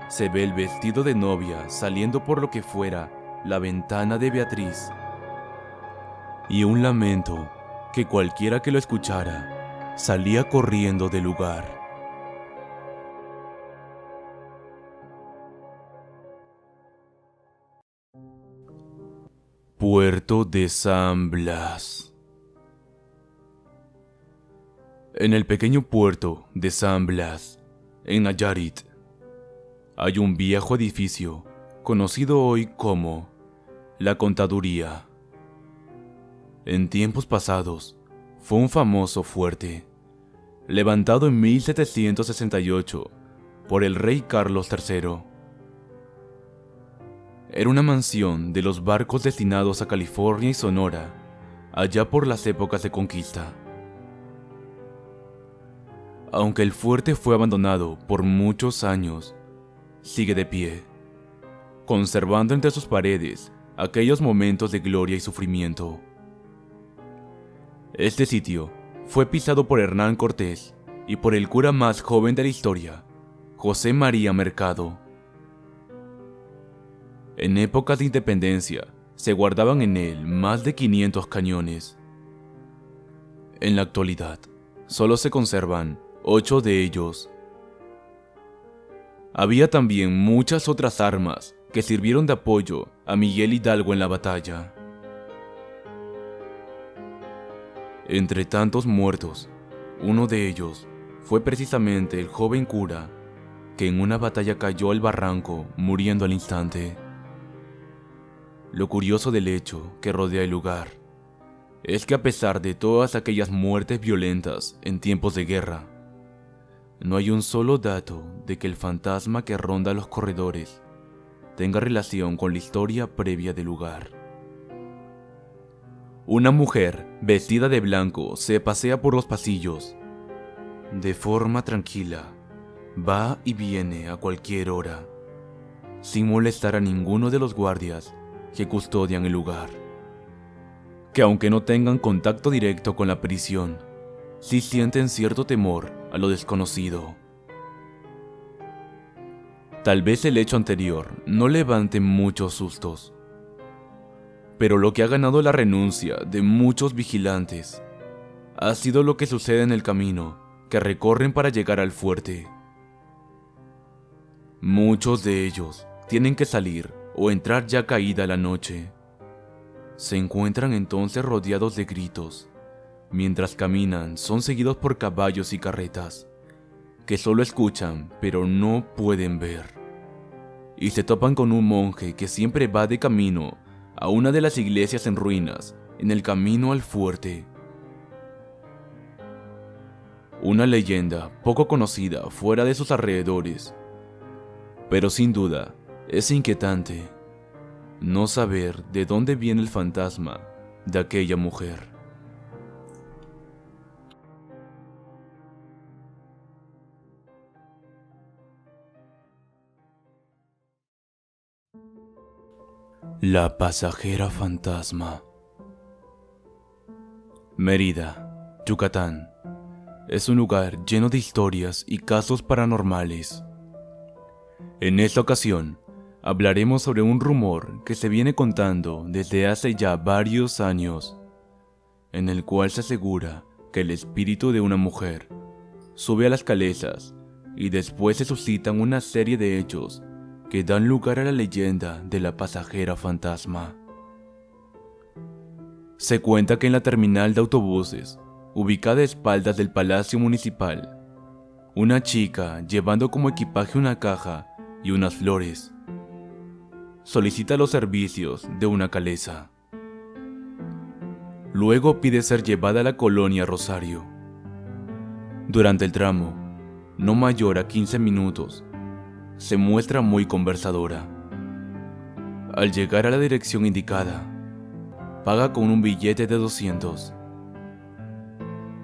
S1: se ve el vestido de novia saliendo por lo que fuera la ventana de Beatriz, y un lamento que cualquiera que lo escuchara salía corriendo del lugar. Puerto de San Blas. En el pequeño puerto de San Blas, en Nayarit, hay un viejo edificio conocido hoy como la Contaduría. En tiempos pasados, fue un famoso fuerte, levantado en 1768 por el rey Carlos III. Era una mansión de los barcos destinados a California y Sonora, allá por las épocas de conquista. Aunque el fuerte fue abandonado por muchos años, sigue de pie, conservando entre sus paredes aquellos momentos de gloria y sufrimiento. Este sitio fue pisado por Hernán Cortés y por el cura más joven de la historia, José María Mercado. En épocas de independencia, se guardaban en él más de 500 cañones. En la actualidad, solo se conservan 8 de ellos. Había también muchas otras armas que sirvieron de apoyo a Miguel Hidalgo en la batalla. Entre tantos muertos, uno de ellos fue precisamente el joven cura que en una batalla cayó al barranco, muriendo al instante. Lo curioso del hecho que rodea el lugar es que a pesar de todas aquellas muertes violentas en tiempos de guerra, no hay un solo dato de que el fantasma que ronda los corredores tenga relación con la historia previa del lugar. Una mujer vestida de blanco se pasea por los pasillos. De forma tranquila, va y viene a cualquier hora, sin molestar a ninguno de los guardias que custodian el lugar, que aunque no tengan contacto directo con la prisión, sí sienten cierto temor a lo desconocido. Tal vez el hecho anterior no levante muchos sustos, pero lo que ha ganado la renuncia de muchos vigilantes ha sido lo que sucede en el camino que recorren para llegar al fuerte. Muchos de ellos tienen que salir o entrar ya caída la noche. Se encuentran entonces rodeados de gritos. Mientras caminan, son seguidos por caballos y carretas, que solo escuchan pero no pueden ver. Y se topan con un monje que siempre va de camino a una de las iglesias en ruinas en el camino al fuerte. Una leyenda poco conocida fuera de sus alrededores, pero sin duda es inquietante no saber de dónde viene el fantasma de aquella mujer. La pasajera fantasma. Mérida, Yucatán, es un lugar lleno de historias y casos paranormales. En esta ocasión, hablaremos sobre un rumor que se viene contando desde hace ya varios años, en el cual se asegura que el espíritu de una mujer sube a las calesas y después se suscitan una serie de hechos que dan lugar a la leyenda de la pasajera fantasma. Se cuenta que en la terminal de autobuses, ubicada a espaldas del Palacio Municipal, una chica, llevando como equipaje una caja y unas flores, solicita los servicios de una calesa. Luego pide ser llevada a la colonia Rosario. Durante el tramo, no mayor a 15 minutos, se muestra muy conversadora. Al llegar a la dirección indicada, paga con un billete de 200.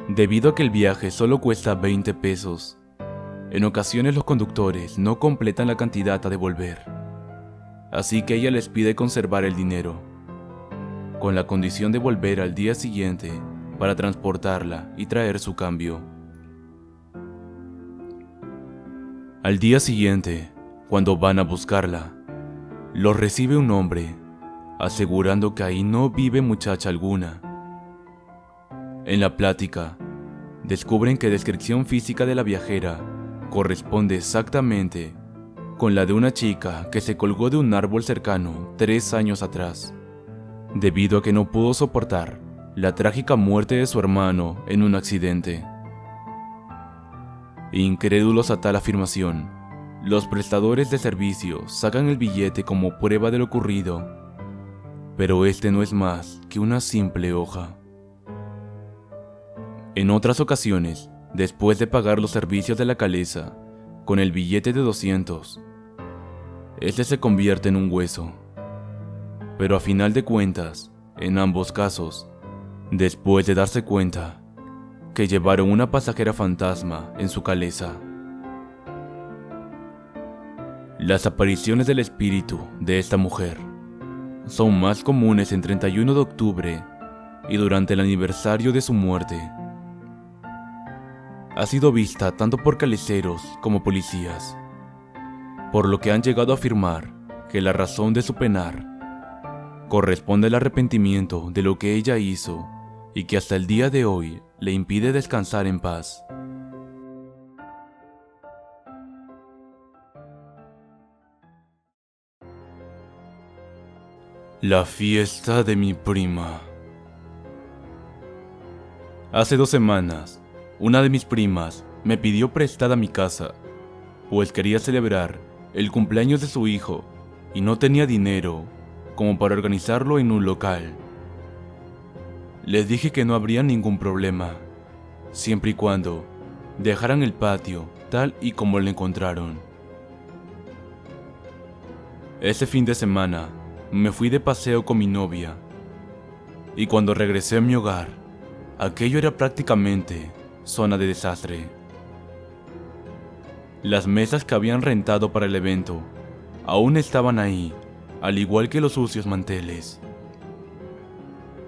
S1: Debido a que el viaje solo cuesta 20 pesos, en ocasiones los conductores no completan la cantidad a devolver, así que ella les pide conservar el dinero, con la condición de volver al día siguiente para transportarla y traer su cambio. Al día siguiente, cuando van a buscarla, los recibe un hombre, asegurando que ahí no vive muchacha alguna. En la plática, descubren que la descripción física de la viajera corresponde exactamente con la de una chica que se colgó de un árbol cercano 3 años atrás, debido a que no pudo soportar la trágica muerte de su hermano en un accidente. Incrédulos a tal afirmación, los prestadores de servicio sacan el billete como prueba de lo ocurrido, pero este no es más que una simple hoja. En otras ocasiones, después de pagar los servicios de la calesa con el billete de 200, este se convierte en un hueso. Pero a final de cuentas, en ambos casos, después de darse cuenta que llevaron una pasajera fantasma en su calesa. Las apariciones del espíritu de esta mujer son más comunes en 31 de octubre y durante el aniversario de su muerte. Ha sido vista tanto por caleceros como policías, por lo que han llegado a afirmar que la razón de su penar corresponde al arrepentimiento de lo que ella hizo y que hasta el día de hoy le impide descansar en paz. La fiesta de mi prima. Hace 2 semanas, una de mis primas me pidió prestada mi casa, pues quería celebrar el cumpleaños de su hijo y no tenía dinero como para organizarlo en un local. Les dije que no habría ningún problema, siempre y cuando dejaran el patio tal y como lo encontraron. Ese fin de semana me fui de paseo con mi novia, y cuando regresé a mi hogar, aquello era prácticamente zona de desastre. Las mesas que habían rentado para el evento aún estaban ahí, al igual que los sucios manteles.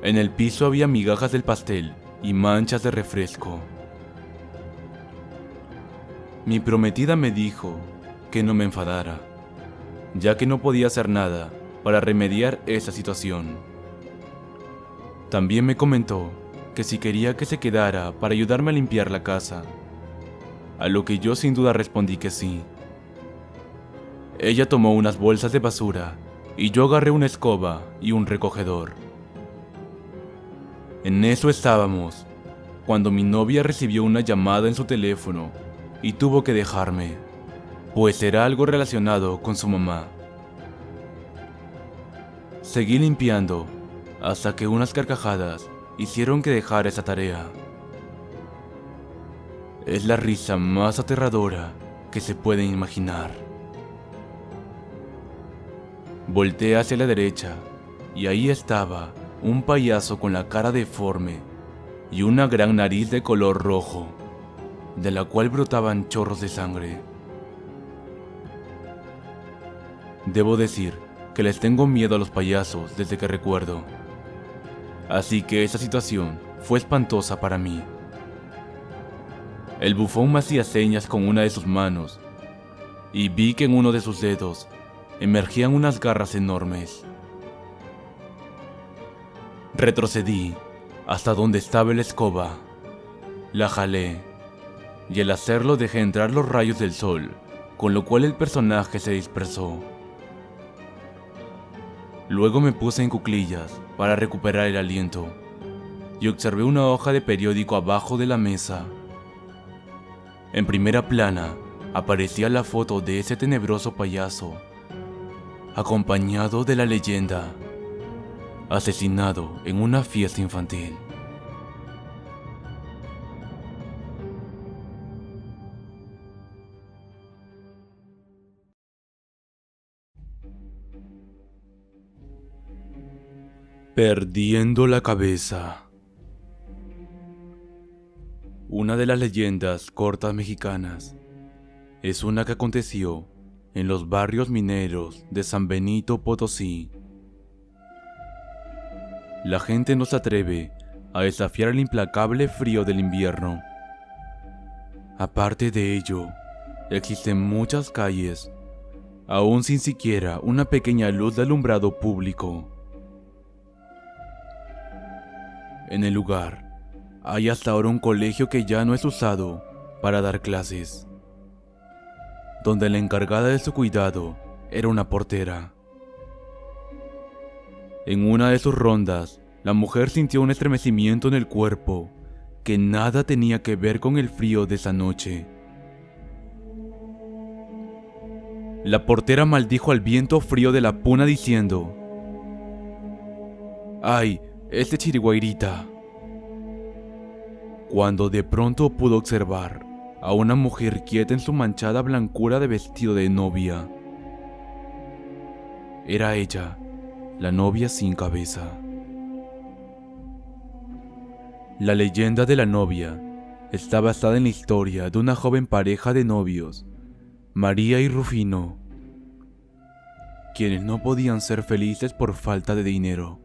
S1: En el piso había migajas del pastel y manchas de refresco. Mi prometida me dijo que no me enfadara, ya que no podía hacer nada para remediar esa situación. También me comentó que si quería que se quedara para ayudarme a limpiar la casa, a lo que yo sin duda respondí que sí. Ella tomó unas bolsas de basura y yo agarré una escoba y un recogedor. En eso estábamos, cuando mi novia recibió una llamada en su teléfono y tuvo que dejarme, pues era algo relacionado con su mamá. Seguí limpiando hasta que unas carcajadas hicieron que dejara esa tarea. Es la risa más aterradora que se pueden imaginar. Volteé hacia la derecha y ahí estaba un payaso con la cara deforme y una gran nariz de color rojo, de la cual brotaban chorros de sangre. Debo decir que les tengo miedo a los payasos desde que recuerdo, así que esa situación fue espantosa para mí. El bufón me hacía señas con una de sus manos y vi que en uno de sus dedos emergían unas garras enormes. Retrocedí hasta donde estaba la escoba, la jalé y al hacerlo dejé entrar los rayos del sol, con lo cual el personaje se dispersó. Luego me puse en cuclillas para recuperar el aliento y observé una hoja de periódico abajo de la mesa. En primera plana aparecía la foto de ese tenebroso payaso, acompañado de la leyenda: asesinado en una fiesta infantil. Perdiendo la cabeza. Una de las leyendas cortas mexicanas es una que aconteció en los barrios mineros de San Benito Potosí. La gente no se atreve a desafiar el implacable frío del invierno. Aparte de ello, existen muchas calles, aún sin siquiera una pequeña luz de alumbrado público. En el lugar hay hasta ahora un colegio que ya no es usado para dar clases, donde la encargada de su cuidado era una portera. En una de sus rondas, la mujer sintió un estremecimiento en el cuerpo que nada tenía que ver con el frío de esa noche. La portera maldijo al viento frío de la puna diciendo: ¡ay, ese chiriguairita! Cuando de pronto pudo observar a una mujer quieta en su manchada blancura de vestido de novia. Era ella, la novia sin cabeza. La leyenda de la novia está basada en la historia de una joven pareja de novios, María y Rufino, quienes no podían ser felices por falta de dinero.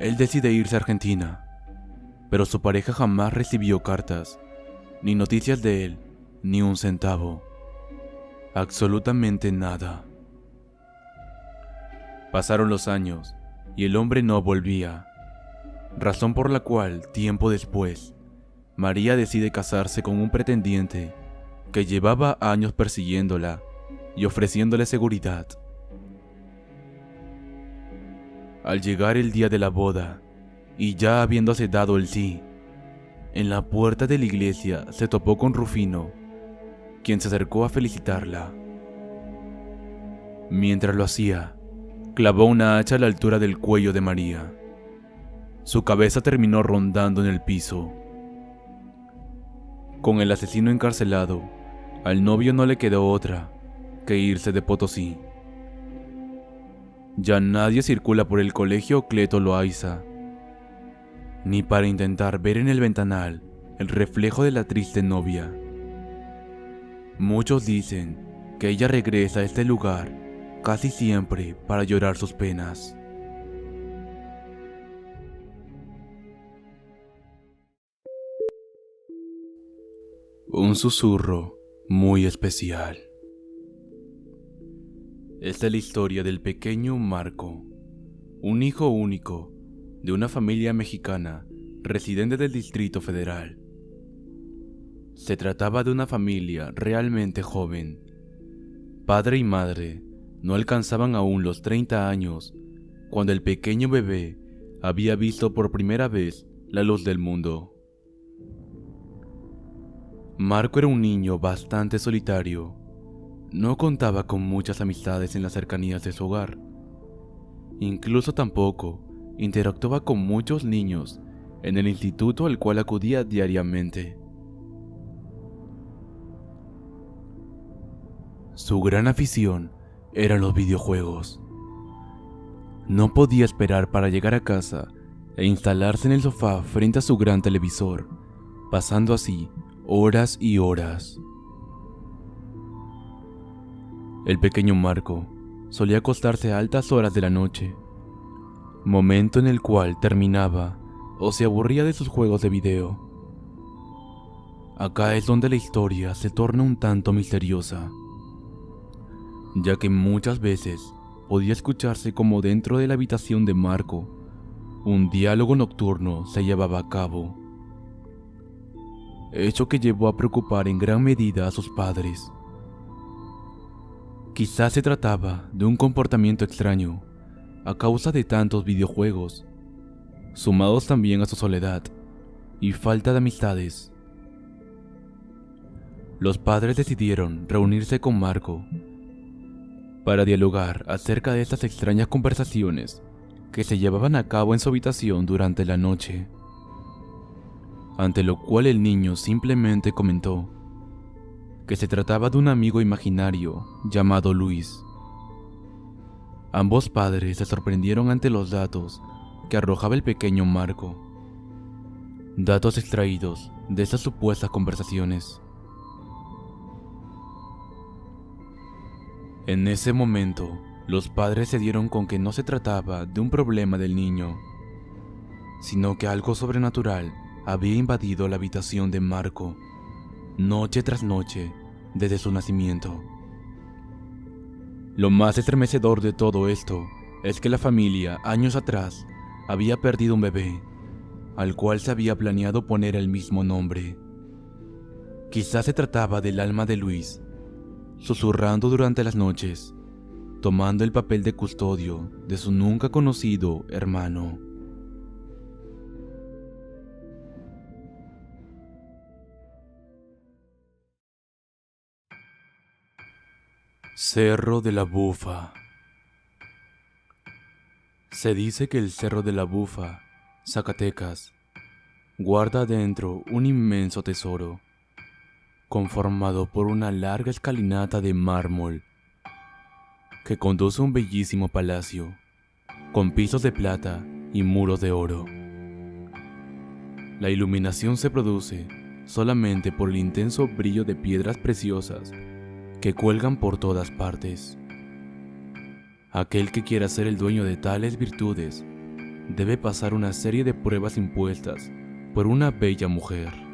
S1: Él decide irse a Argentina, pero su pareja jamás recibió cartas, ni noticias de él, ni un centavo. Absolutamente nada. Pasaron los años y el hombre no volvía, razón por la cual, tiempo después, María decide casarse con un pretendiente que llevaba años persiguiéndola y ofreciéndole seguridad. Al llegar el día de la boda, y ya habiéndose dado el sí, en la puerta de la iglesia se topó con Rufino, quien se acercó a felicitarla. Mientras lo hacía, clavó una hacha a la altura del cuello de María. Su cabeza terminó rondando en el piso. Con el asesino encarcelado, al novio no le quedó otra que irse de Potosí. Ya nadie circula por el colegio Cleto Loaiza, ni para intentar ver en el ventanal el reflejo de la triste novia. Muchos dicen que ella regresa a este lugar casi siempre para llorar sus penas. Un susurro muy especial. Esta es la historia del pequeño Marco, un hijo único de una familia mexicana residente del Distrito Federal. Se trataba de una familia realmente joven. Padre y madre no alcanzaban aún los 30 años cuando el pequeño bebé había visto por primera vez la luz del mundo. Marco era un niño bastante solitario. No contaba con muchas amistades en las cercanías de su hogar. Incluso tampoco interactuaba con muchos niños en el instituto al cual acudía diariamente. Su gran afición eran los videojuegos. No podía esperar para llegar a casa e instalarse en el sofá frente a su gran televisor, pasando así horas y horas. El pequeño Marco solía acostarse a altas horas de la noche, momento en el cual terminaba o se aburría de sus juegos de video. Acá es donde la historia se torna un tanto misteriosa, ya que muchas veces podía escucharse como dentro de la habitación de Marco un diálogo nocturno se llevaba a cabo, hecho que llevó a preocupar en gran medida a sus padres. Quizás se trataba de un comportamiento extraño a causa de tantos videojuegos, sumados también a su soledad y falta de amistades. Los padres decidieron reunirse con Marco para dialogar acerca de estas extrañas conversaciones que se llevaban a cabo en su habitación durante la noche, ante lo cual el niño simplemente comentó que se trataba de un amigo imaginario llamado Luis. Ambos padres se sorprendieron ante los datos que arrojaba el pequeño Marco, datos extraídos de esas supuestas conversaciones. En ese momento, los padres se dieron con que no se trataba de un problema del niño, sino que algo sobrenatural había invadido la habitación de Marco, noche tras noche, desde su nacimiento. Lo más estremecedor de todo esto es que la familia, años atrás, había perdido un bebé, al cual se había planeado poner el mismo nombre. Quizás se trataba del alma de Luis, susurrando durante las noches, tomando el papel de custodio de su nunca conocido hermano. Cerro de la Bufa. Se dice que el Cerro de la Bufa, Zacatecas, guarda dentro un inmenso tesoro, conformado por una larga escalinata de mármol que conduce a un bellísimo palacio, con pisos de plata y muros de oro. La iluminación se produce solamente por el intenso brillo de piedras preciosas que cuelgan por todas partes. Aquel que quiera ser el dueño de tales virtudes debe pasar una serie de pruebas impuestas por una bella mujer.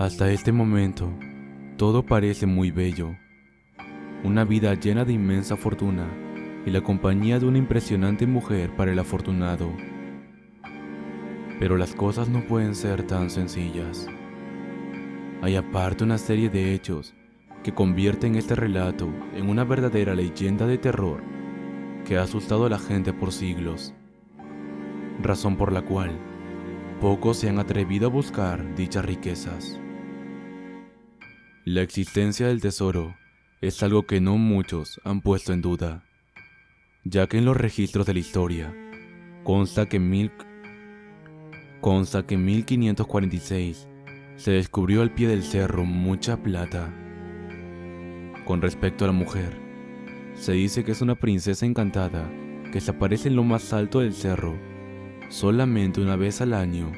S1: Hasta este momento, todo parece muy bello, una vida llena de inmensa fortuna y la compañía de una impresionante mujer para el afortunado. Pero las cosas no pueden ser tan sencillas. Hay aparte una serie de hechos que convierten este relato en una verdadera leyenda de terror que ha asustado a la gente por siglos, razón por la cual pocos se han atrevido a buscar dichas riquezas. La existencia del tesoro es algo que no muchos han puesto en duda, ya que en los registros de la historia consta que en 1546 se descubrió al pie del cerro mucha plata. Con respecto a la mujer, se dice que es una princesa encantada que se aparece en lo más alto del cerro solamente una vez al año,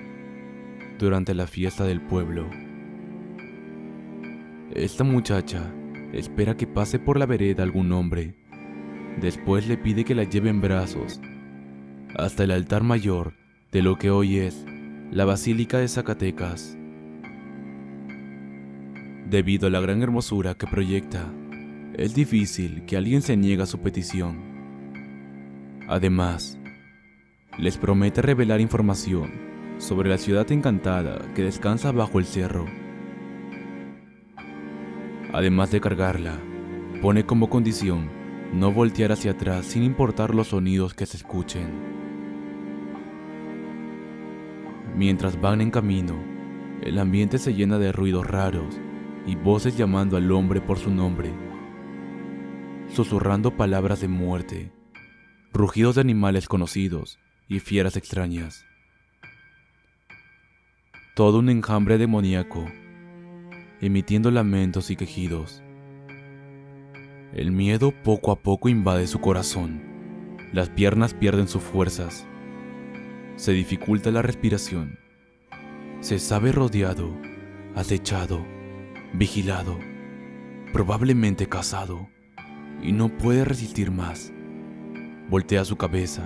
S1: durante la fiesta del pueblo. Esta muchacha espera que pase por la vereda algún hombre. Después le pide que la lleve en brazos hasta el altar mayor de lo que hoy es la Basílica de Zacatecas. Debido a la gran hermosura que proyecta, es difícil que alguien se niegue a su petición. Además, les promete revelar información sobre la ciudad encantada que descansa bajo el cerro. Además de cargarla, pone como condición no voltear hacia atrás sin importar los sonidos que se escuchen. Mientras van en camino, el ambiente se llena de ruidos raros y voces llamando al hombre por su nombre, susurrando palabras de muerte, rugidos de animales conocidos y fieras extrañas. Todo un enjambre demoníaco, emitiendo lamentos y quejidos. El miedo poco a poco invade su corazón. Las piernas pierden sus fuerzas. Se dificulta la respiración. Se sabe rodeado, acechado, vigilado, probablemente cazado, y no puede resistir más. Voltea su cabeza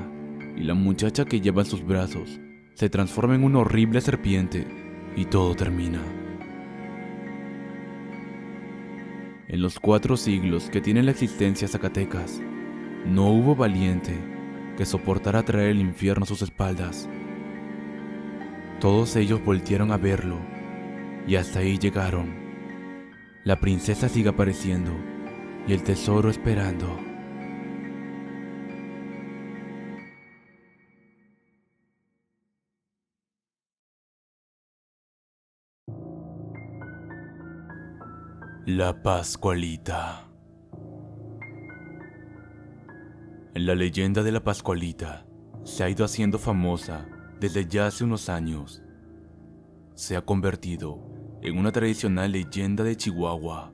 S1: y la muchacha que lleva en sus brazos se transforma en una horrible serpiente y todo termina. En los 4 siglos que tiene la existencia Zacatecas, no hubo valiente que soportara traer el infierno a sus espaldas. Todos ellos voltearon a verlo y hasta ahí llegaron. La princesa sigue apareciendo y el tesoro esperando. La Pascualita. La leyenda de la Pascualita se ha ido haciendo famosa desde ya hace unos años. Se ha convertido en una tradicional leyenda de Chihuahua.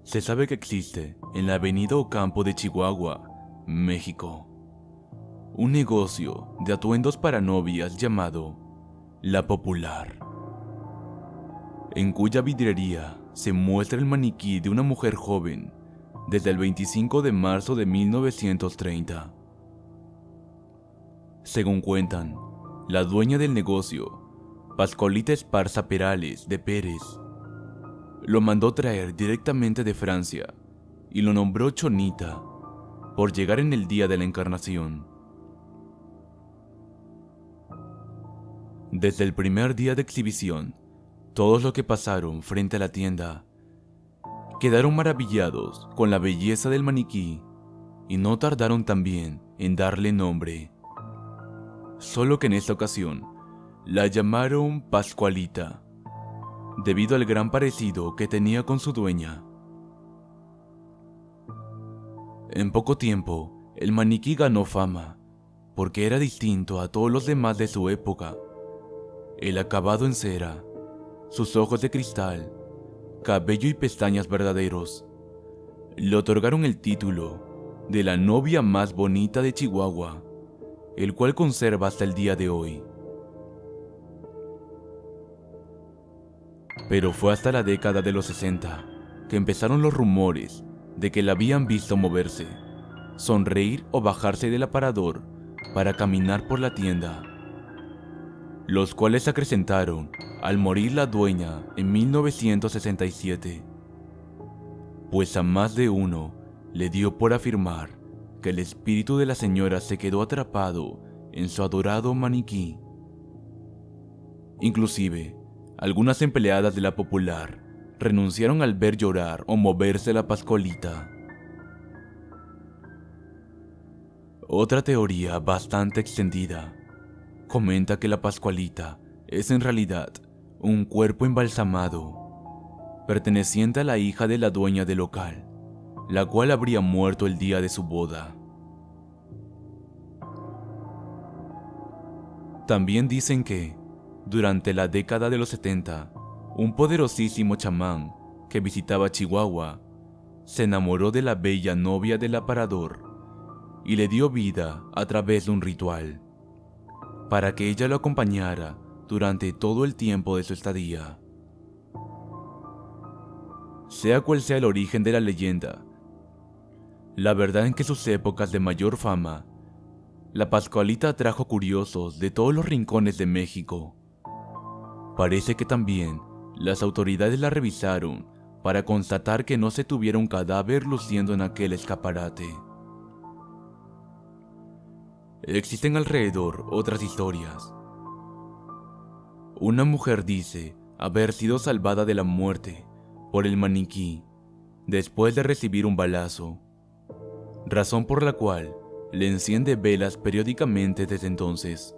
S1: Se sabe que existe en la avenida Ocampo de Chihuahua, México, un negocio de atuendos para novias llamado La Popular, en cuya vidriería se muestra el maniquí de una mujer joven desde el 25 de marzo de 1930. Según cuentan, la dueña del negocio, Pascualita Esparza Perales de Pérez, lo mandó traer directamente de Francia y lo nombró Chonita por llegar en el día de la Encarnación. Desde el primer día de exhibición, todos los que pasaron frente a la tienda quedaron maravillados con la belleza del maniquí y no tardaron también en darle nombre. Solo que en esta ocasión la llamaron Pascualita, debido al gran parecido que tenía con su dueña. En poco tiempo, el maniquí ganó fama, porque era distinto a todos los demás de su época. El acabado en cera, sus ojos de cristal, cabello y pestañas verdaderos, le otorgaron el título de la novia más bonita de Chihuahua, el cual conserva hasta el día de hoy. Pero fue hasta la década de los 60 que empezaron los rumores de que la habían visto moverse, sonreír o bajarse del aparador para caminar por la tienda, los cuales se acrecentaron al morir la dueña en 1967. pues a más de uno le dio por afirmar que el espíritu de la señora se quedó atrapado en su adorado maniquí. Inclusive, algunas empleadas de la Popular renunciaron al ver llorar o moverse la Pascualita. Otra teoría bastante extendida comenta que la Pascualita es en realidad un cuerpo embalsamado, perteneciente a la hija de la dueña del local, la cual habría muerto el día de su boda. También dicen que, durante la década de los 70, un poderosísimo chamán que visitaba Chihuahua se enamoró de la bella novia del aparador y le dio vida a través de un ritual, para que ella lo acompañara durante todo el tiempo de su estadía. Sea cual sea el origen de la leyenda, la verdad es que en sus épocas de mayor fama, la Pascualita atrajo curiosos de todos los rincones de México. Parece que también las autoridades la revisaron para constatar que no se tuviera un cadáver luciendo en aquel escaparate. Existen alrededor otras historias. Una mujer dice haber sido salvada de la muerte por el maniquí después de recibir un balazo, razón por la cual le enciende velas periódicamente desde entonces.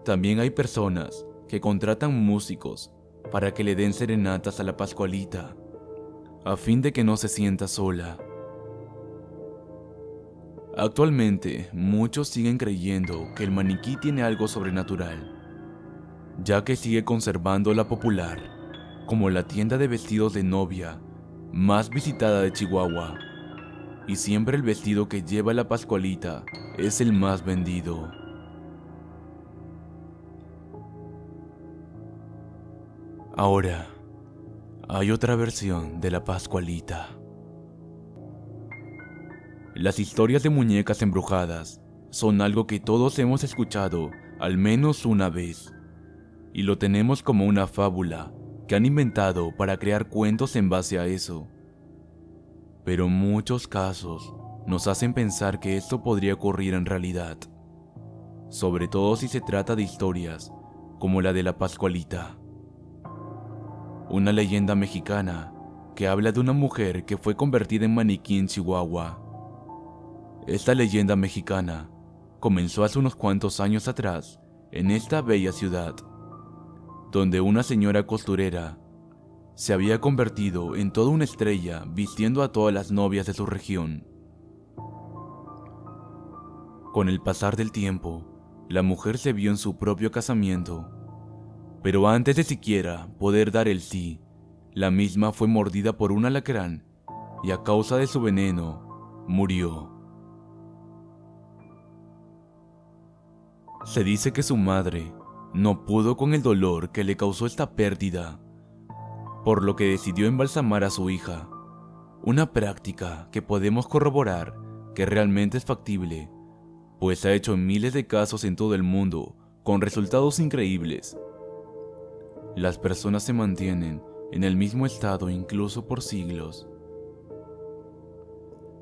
S1: También hay personas que contratan músicos para que le den serenatas a la Pascualita, a fin de que no se sienta sola. Actualmente, muchos siguen creyendo que el maniquí tiene algo sobrenatural, ya que sigue conservando la Popular como la tienda de vestidos de novia más visitada de Chihuahua, y siempre el vestido que lleva la Pascualita es el más vendido. Ahora, hay otra versión de la Pascualita. Las historias de muñecas embrujadas son algo que todos hemos escuchado al menos una vez, y lo tenemos como una fábula que han inventado para crear cuentos en base a eso. Pero muchos casos nos hacen pensar que esto podría ocurrir en realidad, sobre todo si se trata de historias como la de la Pascualita, una leyenda mexicana que habla de una mujer que fue convertida en maniquí en Chihuahua. Esta leyenda mexicana comenzó hace unos cuantos años atrás en esta bella ciudad, donde una señora costurera se había convertido en toda una estrella vistiendo a todas las novias de su región. Con el pasar del tiempo, la mujer se vio en su propio casamiento, pero antes de siquiera poder dar el sí, la misma fue mordida por un alacrán y a causa de su veneno, murió. Se dice que su madre no pudo con el dolor que le causó esta pérdida, por lo que decidió embalsamar a su hija, una práctica que podemos corroborar que realmente es factible, pues se ha hecho en miles de casos en todo el mundo con resultados increíbles. Las personas se mantienen en el mismo estado incluso por siglos.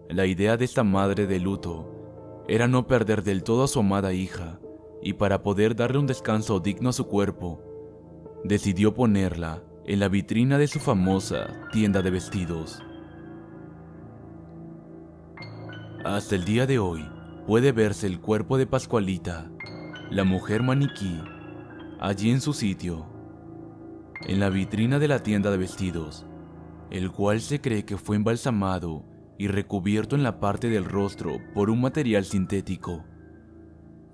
S1: La idea de esta madre de luto era no perder del todo a su amada hija, y para poder darle un descanso digno a su cuerpo, decidió ponerla en la vitrina de su famosa tienda de vestidos. Hasta el día de hoy puede verse el cuerpo de Pascualita, la mujer maniquí, allí en su sitio, en la vitrina de la tienda de vestidos, el cual se cree que fue embalsamado y recubierto en la parte del rostro por un material sintético,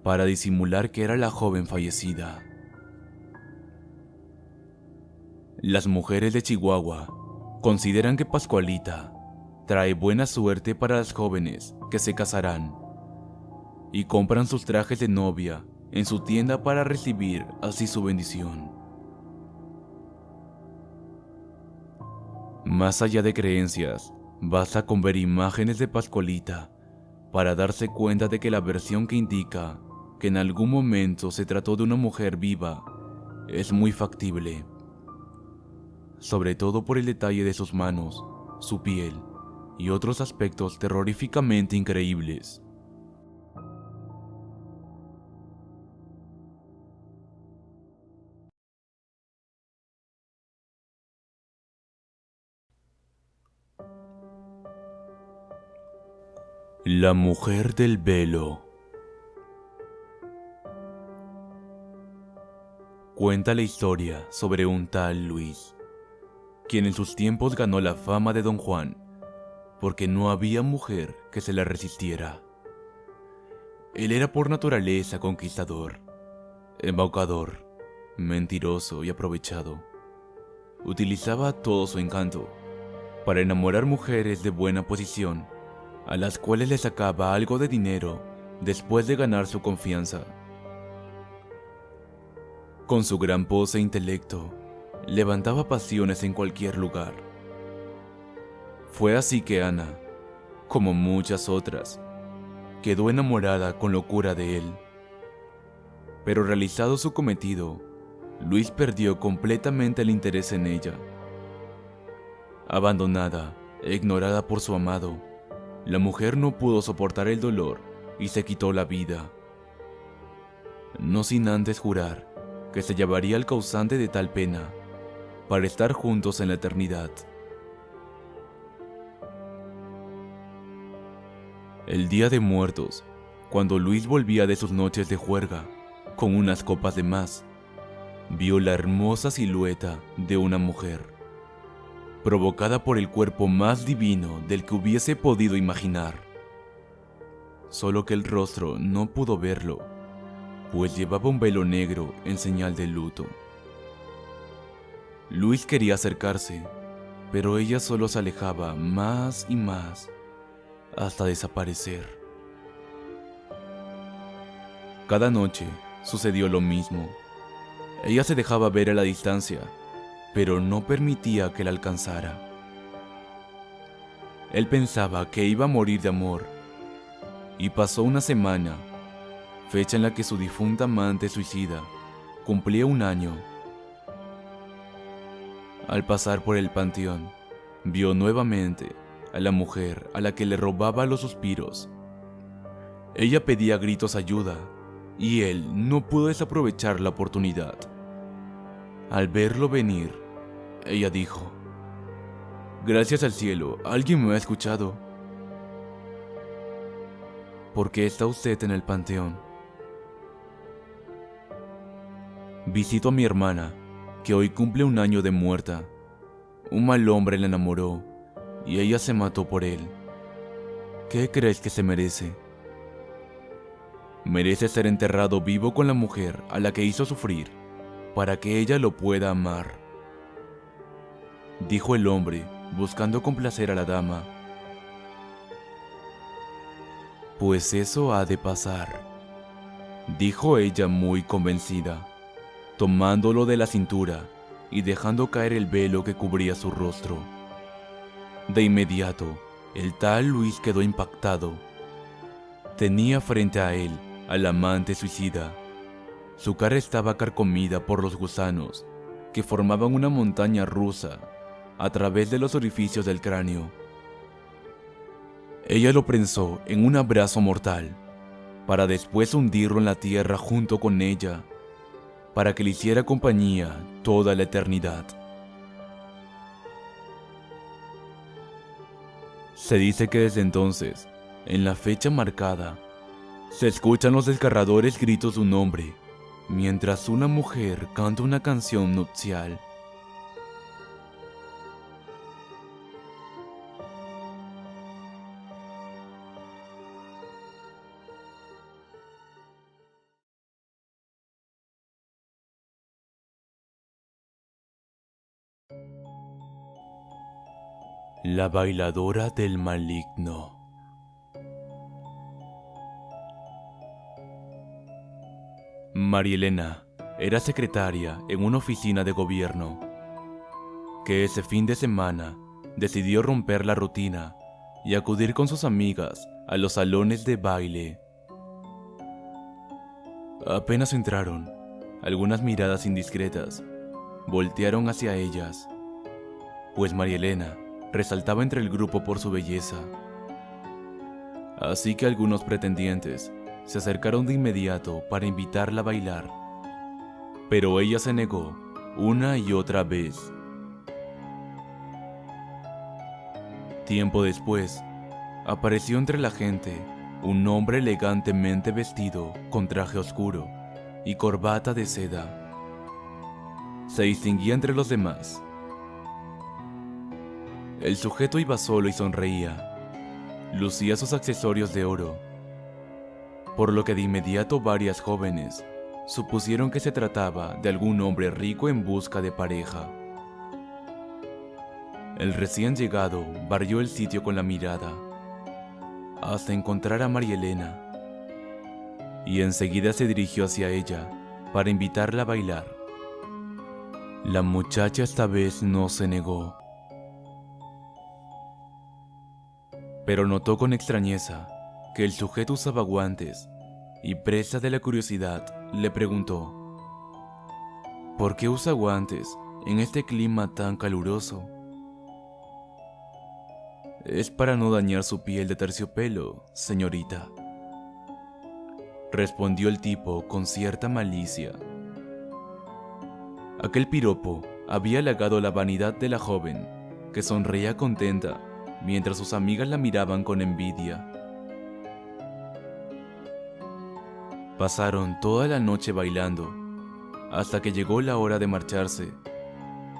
S1: para disimular que era la joven fallecida. Las mujeres de Chihuahua consideran que Pascualita trae buena suerte para las jóvenes que se casarán y compran sus trajes de novia en su tienda para recibir así su bendición. Más allá de creencias, basta con ver imágenes de Pascualita para darse cuenta de que la versión que indica que en algún momento se trató de una mujer viva es muy factible, sobre todo por el detalle de sus manos, su piel y otros aspectos terroríficamente increíbles. La mujer del velo. Cuenta la historia sobre un tal Luis, quien en sus tiempos ganó la fama de Don Juan, porque no había mujer que se le resistiera. Él era por naturaleza conquistador, embaucador, mentiroso y aprovechado. Utilizaba todo su encanto para enamorar mujeres de buena posición, a las cuales le sacaba algo de dinero después de ganar su confianza. Con su gran pose e intelecto, levantaba pasiones en cualquier lugar. Fue así que Ana, como muchas otras, quedó enamorada con locura de él. Pero realizado su cometido, Luis perdió completamente el interés en ella. Abandonada e ignorada por su amado, la mujer no pudo soportar el dolor y se quitó la vida, no sin antes jurar que se llevaría al causante de tal pena para estar juntos en la eternidad. El día de Muertos, cuando Luis volvía de sus noches de juerga con unas copas de más, vio la hermosa silueta de una mujer, provocada por el cuerpo más divino del que hubiese podido imaginar. Solo que el rostro no pudo verlo, pues llevaba un velo negro en señal de luto. Luis quería acercarse, pero ella solo se alejaba más y más, hasta desaparecer. Cada noche sucedió lo mismo. Ella se dejaba ver a la distancia, pero no permitía que la alcanzara. Él pensaba que iba a morir de amor, y pasó una semana, fecha en la que su difunta amante suicida cumplía 1 año. Al pasar por el panteón, vio nuevamente a la mujer a la que le robaba los suspiros. Ella pedía a gritos ayuda, y él no pudo desaprovechar la oportunidad. Al verlo venir, ella dijo: «Gracias al cielo, alguien me ha escuchado». «¿Por qué está usted en el panteón?» «Visito a mi hermana, que hoy cumple 1 año de muerta. Un mal hombre la enamoró, y ella se mató por él. ¿Qué crees que se merece?» «Merece ser enterrado vivo con la mujer a la que hizo sufrir, para que ella lo pueda amar», dijo el hombre, buscando complacer a la dama. «Pues eso ha de pasar», dijo ella muy convencida, tomándolo de la cintura y dejando caer el velo que cubría su rostro. De inmediato, el tal Luis quedó impactado. Tenía frente a él al amante suicida. Su cara estaba carcomida por los gusanos, que formaban una montaña rusa a través de los orificios del cráneo. Ella lo prensó en un abrazo mortal, para después hundirlo en la tierra junto con ella, para que le hiciera compañía toda la eternidad. Se dice que desde entonces, en la fecha marcada, se escuchan los desgarradores gritos de un hombre, mientras una mujer canta una canción nupcial. La bailadora del maligno. María Elena era secretaria en una oficina de gobierno, que ese fin de semana decidió romper la rutina y acudir con sus amigas a los salones de baile. Apenas entraron, algunas miradas indiscretas voltearon hacia ellas, pues María Elena resaltaba entre el grupo por su belleza. Así que algunos pretendientes se acercaron de inmediato para invitarla a bailar, pero ella se negó una y otra vez. Tiempo después, apareció entre la gente un hombre elegantemente vestido con traje oscuro y corbata de seda. Se distinguía entre los demás. El sujeto iba solo y sonreía. Lucía sus accesorios de oro, por lo que de inmediato varias jóvenes supusieron que se trataba de algún hombre rico en busca de pareja. El recién llegado barrió el sitio con la mirada, hasta encontrar a María Elena, y enseguida se dirigió hacia ella para invitarla a bailar. La muchacha esta vez no se negó, pero notó con extrañeza que el sujeto usaba guantes y, presa de la curiosidad, le preguntó: ¿por qué usa guantes en este clima tan caluroso? Es para no dañar su piel de terciopelo, señorita, respondió el tipo con cierta malicia. Aquel piropo había halagado la vanidad de la joven, que sonreía contenta mientras sus amigas la miraban con envidia. Pasaron toda la noche bailando, hasta que llegó la hora de marcharse,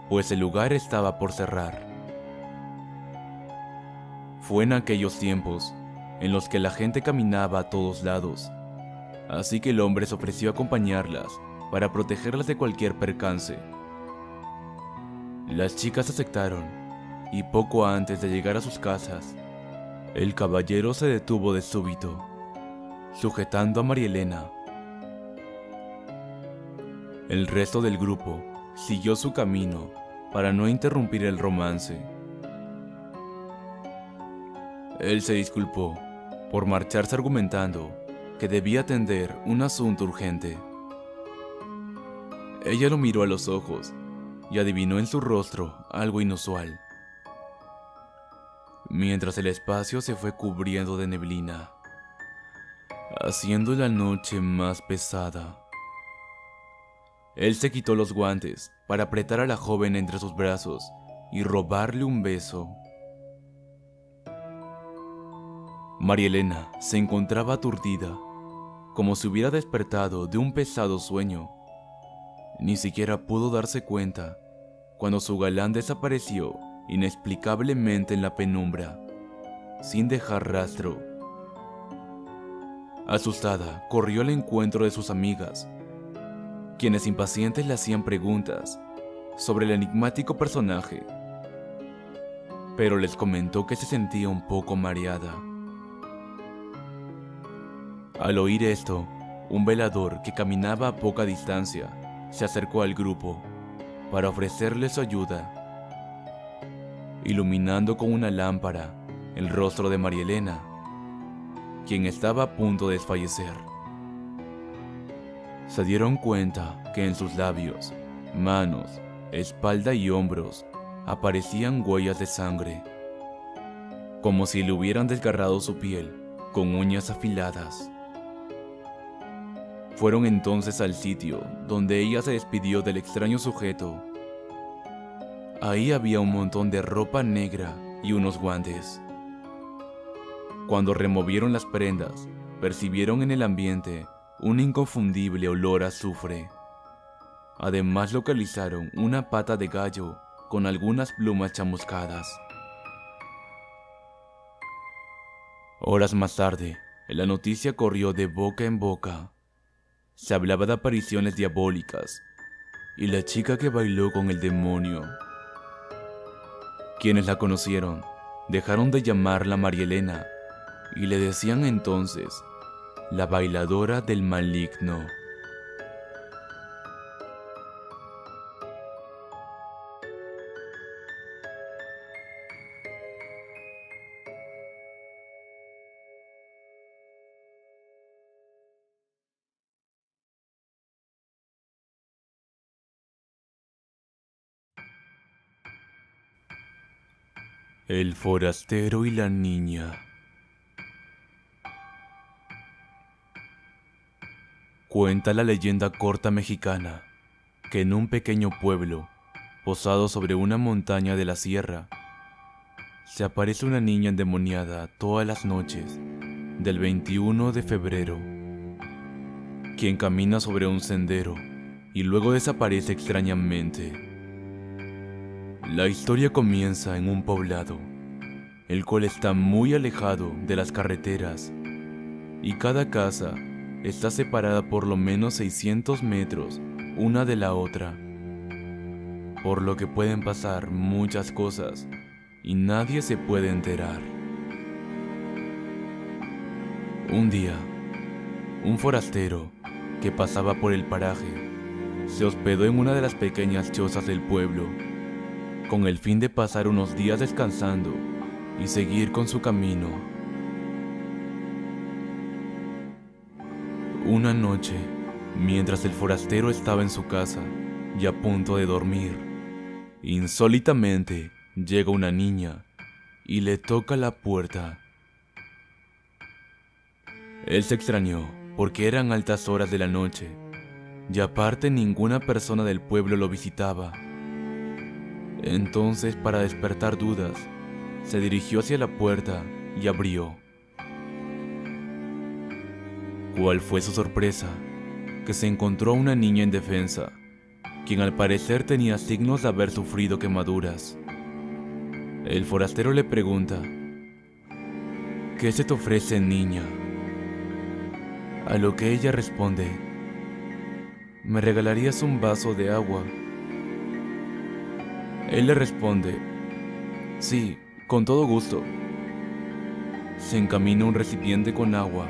S1: pues el lugar estaba por cerrar. Fue en aquellos tiempos en los que la gente caminaba a todos lados, así que el hombre se ofreció a acompañarlas para protegerlas de cualquier percance. Las chicas aceptaron, y poco antes de llegar a sus casas, el caballero se detuvo de súbito, sujetando a María Elena. El resto del grupo siguió su camino para no interrumpir el romance. Él se disculpó por marcharse argumentando que debía atender un asunto urgente. Ella lo miró a los ojos y adivinó en su rostro algo inusual, mientras el espacio se fue cubriendo de neblina, haciendo la noche más pesada. Él se quitó los guantes para apretar a la joven entre sus brazos y robarle un beso. María Elena se encontraba aturdida, como si hubiera despertado de un pesado sueño. Ni siquiera pudo darse cuenta cuando su galán desapareció inexplicablemente en la penumbra, sin dejar rastro. Asustada, corrió al encuentro de sus amigas, quienes impacientes le hacían preguntas sobre el enigmático personaje, pero les comentó que se sentía un poco mareada. Al oír esto, un velador que caminaba a poca distancia se acercó al grupo para ofrecerle su ayuda, iluminando con una lámpara el rostro de María Elena, quien estaba a punto de desfallecer. Se dieron cuenta que en sus labios, manos, espalda y hombros aparecían huellas de sangre, como si le hubieran desgarrado su piel con uñas afiladas. Fueron entonces al sitio donde ella se despidió del extraño sujeto. Ahí había un montón de ropa negra y unos guantes. Cuando removieron las prendas, percibieron en el ambiente un inconfundible olor a azufre. Además localizaron una pata de gallo con algunas plumas chamuscadas. Horas más tarde, la noticia corrió de boca en boca. Se hablaba de apariciones diabólicas y la chica que bailó con el demonio. Quienes la conocieron dejaron de llamarla María Elena y le decían entonces la bailadora del maligno. El forastero y la niña. Cuenta la leyenda corta mexicana que en un pequeño pueblo, posado sobre una montaña de la sierra, se aparece una niña endemoniada todas las noches del 21 de febrero, quien camina sobre un sendero y luego desaparece extrañamente. La historia comienza en un poblado, el cual está muy alejado de las carreteras, y cada casa está separada por lo menos 600 metros una de la otra, por lo que pueden pasar muchas cosas y nadie se puede enterar. Un día, un forastero que pasaba por el paraje se hospedó en una de las pequeñas chozas del pueblo, con el fin de pasar unos días descansando y seguir con su camino. Una noche, mientras el forastero estaba en su casa y a punto de dormir, insólitamente llega una niña y le toca la puerta. Él se extrañó porque eran altas horas de la noche y aparte ninguna persona del pueblo lo visitaba. Entonces, para despertar dudas, se dirigió hacia la puerta y abrió. ¿Cuál fue su sorpresa? Que se encontró a una niña indefensa, quien al parecer tenía signos de haber sufrido quemaduras. El forastero le pregunta: ¿qué se te ofrece, niña? A lo que ella responde: ¿me regalarías un vaso de agua? Él le responde: sí, con todo gusto. Se encamina un recipiente con agua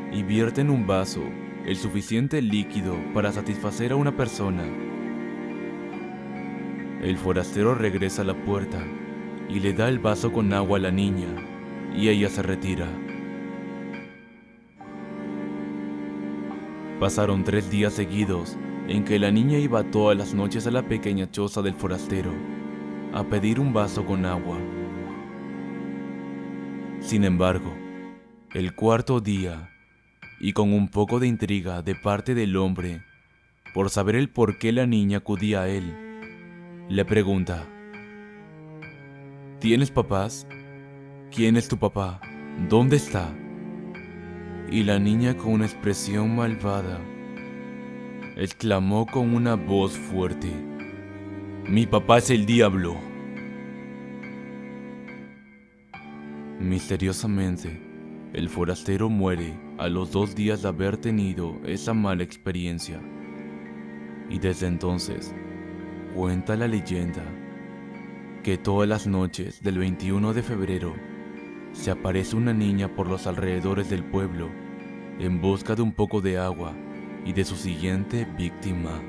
S1: y vierte en un vaso el suficiente líquido para satisfacer a una persona. El forastero regresa a la puerta y le da el vaso con agua a la niña, y ella se retira. Pasaron 3 días seguidos en que la niña iba todas las noches a la pequeña choza del forastero a pedir un vaso con agua. Sin embargo, el cuarto día, y con un poco de intriga de parte del hombre por saber el por qué la niña acudía a él, le pregunta: ¿tienes papás? ¿Quién es tu papá? ¿Dónde está? Y la niña, con una expresión malvada, exclamó con una voz fuerte: mi papá es el diablo. Misteriosamente, el forastero muere a los 2 días de haber tenido esa mala experiencia. Y desde entonces, cuenta la leyenda que todas las noches del 21 de febrero se aparece una niña por los alrededores del pueblo en busca de un poco de agua y de su siguiente víctima.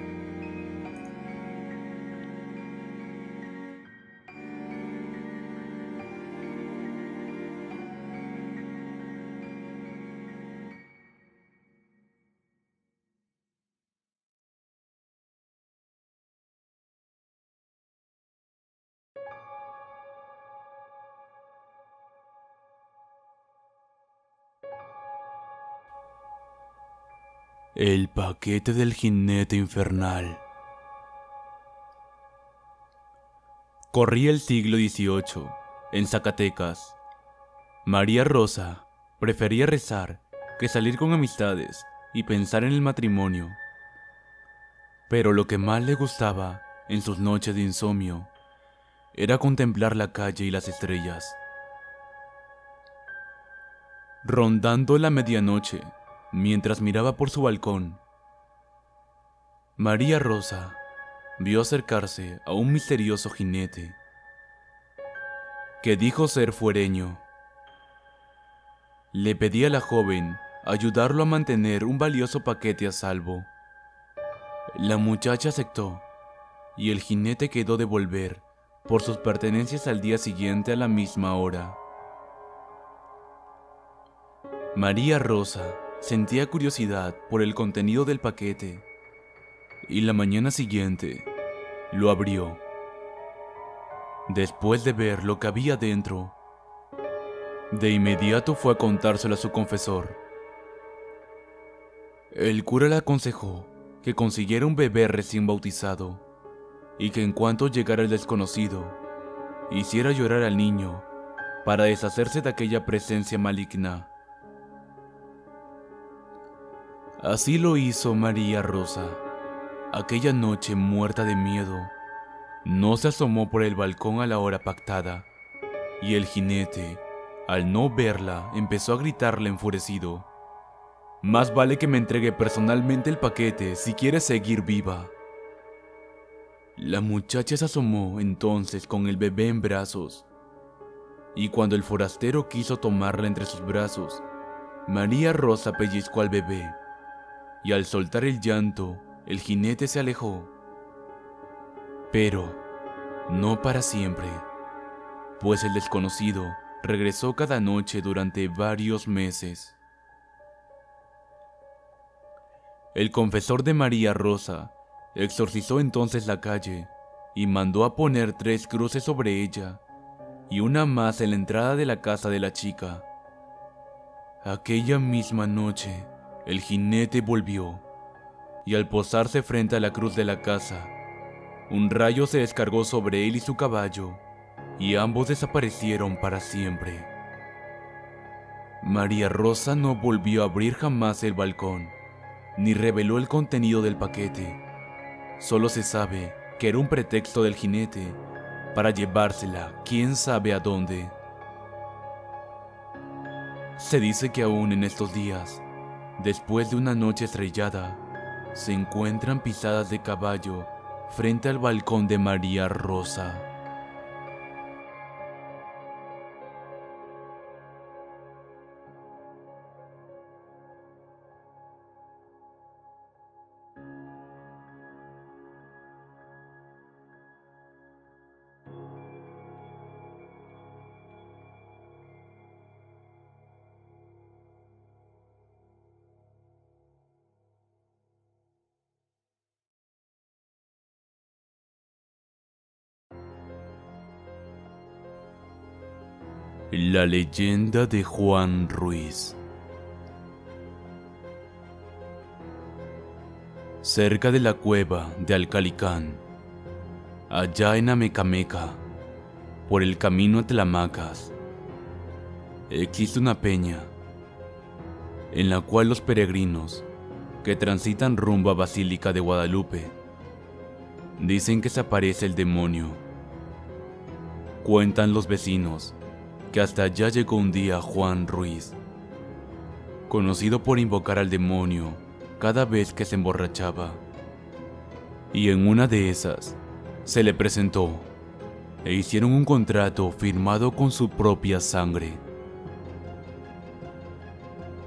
S1: El paquete del jinete infernal. Corría el siglo XVIII, en Zacatecas. María Rosa prefería rezar que salir con amistades y pensar en el matrimonio. Pero lo que más le gustaba en sus noches de insomnio era contemplar la calle y las estrellas. Rondando la medianoche, mientras miraba por su balcón, María Rosa vio acercarse a un misterioso jinete que dijo ser fuereño. Le pedía a la joven ayudarlo a mantener un valioso paquete a salvo. La muchacha aceptó y el jinete quedó de volver por sus pertenencias al día siguiente a la misma hora. María Rosa sentía curiosidad por el contenido del paquete y la mañana siguiente lo abrió. Después de ver lo que había dentro, de inmediato fue a contárselo a su confesor. El cura le aconsejó que consiguiera un bebé recién bautizado y que en cuanto llegara el desconocido, hiciera llorar al niño para deshacerse de aquella presencia maligna. Así lo hizo María Rosa. Aquella noche, muerta de miedo, no se asomó por el balcón a la hora pactada, y el jinete, al no verla, empezó a gritarle enfurecido: «Más vale que me entregue personalmente el paquete si quieres seguir viva». La muchacha se asomó entonces con el bebé en brazos, y cuando el forastero quiso tomarla entre sus brazos, María Rosa pellizcó al bebé, y al soltar el llanto, el jinete se alejó. Pero no para siempre, pues el desconocido regresó cada noche durante varios meses. El confesor de María Rosa exorcizó entonces la calle y mandó a poner 3 cruces sobre ella y una más en la entrada de la casa de la chica. Aquella misma noche, el jinete volvió, y al posarse frente a la cruz de la casa, un rayo se descargó sobre él y su caballo, y ambos desaparecieron para siempre. María Rosa no volvió a abrir jamás el balcón, ni reveló el contenido del paquete. Solo se sabe que era un pretexto del jinete para llevársela quién sabe a dónde. Se dice que aún en estos días, después de una noche estrellada, se encuentran pisadas de caballo frente al balcón de María Rosa. La leyenda de Juan Ruiz. Cerca de la cueva de Alcalicán, allá en Amecameca, por el camino a Tlamacas, existe una peña en la cual los peregrinos que transitan rumbo a Basílica de Guadalupe dicen que se aparece el demonio. Cuentan los vecinos que hasta allá llegó un día Juan Ruiz, conocido por invocar al demonio cada vez que se emborrachaba. Y en una de esas, se le presentó e hicieron un contrato firmado con su propia sangre.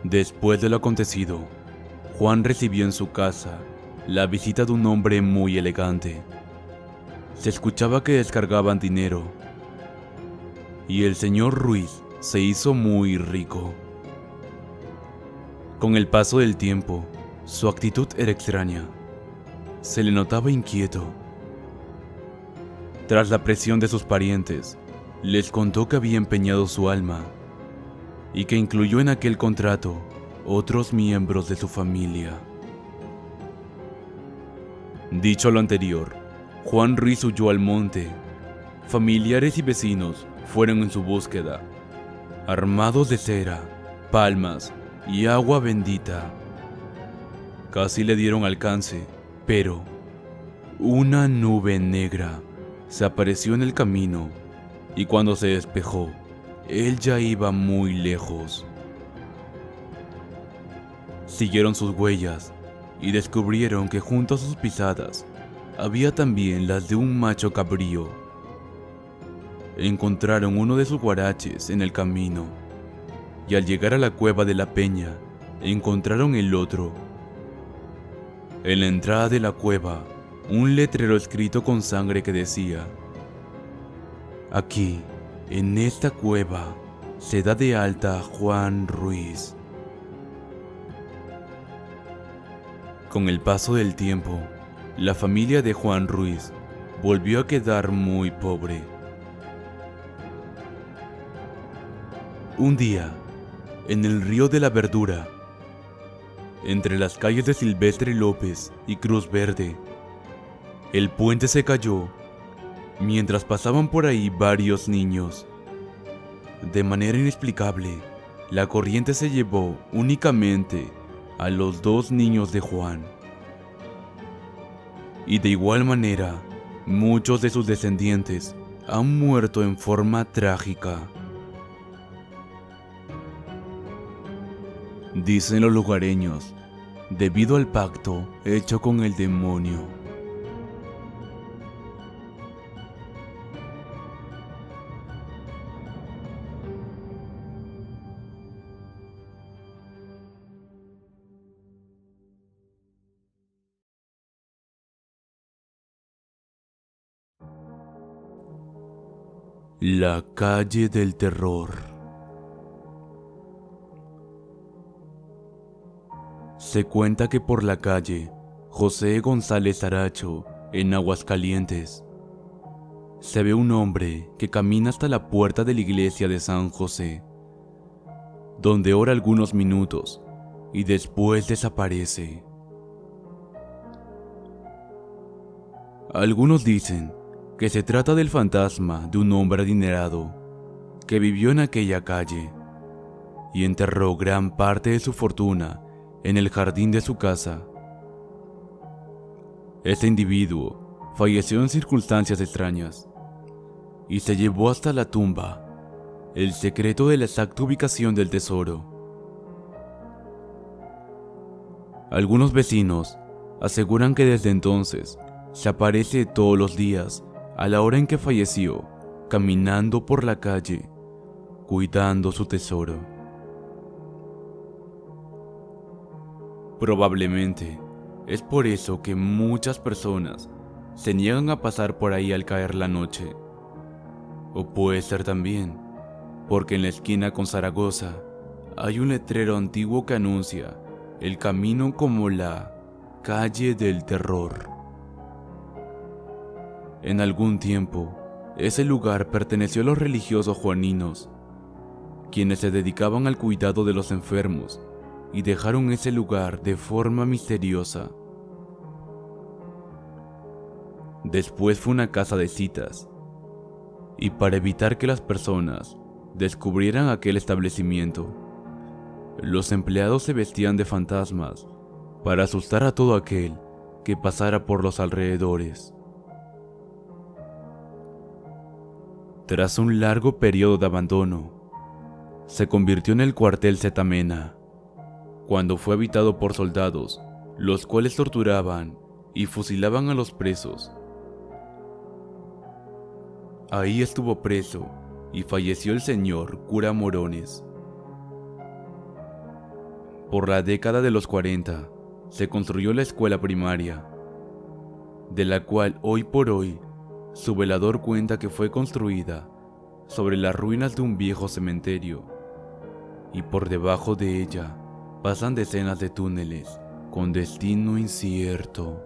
S1: Después de lo acontecido, Juan recibió en su casa la visita de un hombre muy elegante. Se escuchaba que descargaban dinero, y el señor Ruiz se hizo muy rico. Con el paso del tiempo, su actitud era extraña. Se le notaba inquieto. Tras la presión de sus parientes, les contó que había empeñado su alma y que incluyó en aquel contrato otros miembros de su familia. Dicho lo anterior, Juan Ruiz huyó al monte. Familiares y vecinos fueron en su búsqueda, armados de cera, palmas y agua bendita. Casi le dieron alcance, pero una nube negra se apareció en el camino y cuando se despejó, él ya iba muy lejos. Siguieron sus huellas y descubrieron que junto a sus pisadas había también las de un macho cabrío. Encontraron uno de sus guaraches en el camino y al llegar a la cueva de la peña encontraron el otro. En la entrada de la cueva, un letrero escrito con sangre que decía: «Aquí, en esta cueva, se da de alta a Juan Ruiz». Con el paso del tiempo, la familia de Juan Ruiz volvió a quedar muy pobre Un día, en el Río de la Verdura, entre las calles de Silvestre López y Cruz Verde, el puente se cayó mientras pasaban por ahí varios niños. De manera inexplicable, la corriente se llevó únicamente a los 2 niños de Juan. Y de igual manera, muchos de sus descendientes han muerto en forma trágica. Dicen los lugareños, debido al pacto hecho con el demonio. La calle del terror. Se cuenta que por la calle José González Aracho, en Aguascalientes, se ve un hombre que camina hasta la puerta de la iglesia de San José, donde ora algunos minutos y después desaparece. Algunos dicen que se trata del fantasma de un hombre adinerado que vivió en aquella calle y enterró gran parte de su fortuna en el jardín de su casa. Este individuo falleció en circunstancias extrañas y se llevó hasta la tumba el secreto de la exacta ubicación del tesoro. Algunos vecinos aseguran que desde entonces se aparece todos los días a la hora en que falleció, caminando por la calle, cuidando su tesoro. Probablemente es por eso que muchas personas se niegan a pasar por ahí al caer la noche. O puede ser también porque en la esquina con Zaragoza hay un letrero antiguo que anuncia el camino como la calle del terror. En algún tiempo, ese lugar perteneció a los religiosos juaninos, quienes se dedicaban al cuidado de los enfermos y dejaron ese lugar de forma misteriosa. Después fue una casa de citas, y para evitar que las personas descubrieran aquel establecimiento, los empleados se vestían de fantasmas para asustar a todo aquel que pasara por los alrededores. Tras un largo periodo de abandono, se convirtió en el cuartel Zetamena, cuando fue habitado por soldados, los cuales torturaban y fusilaban a los presos. Ahí estuvo preso y falleció el señor cura Morones. Por la década de los 40, se construyó la escuela primaria, de la cual hoy por hoy su velador cuenta que fue construida sobre las ruinas de un viejo cementerio, y por debajo de ella pasan decenas de túneles con destino incierto.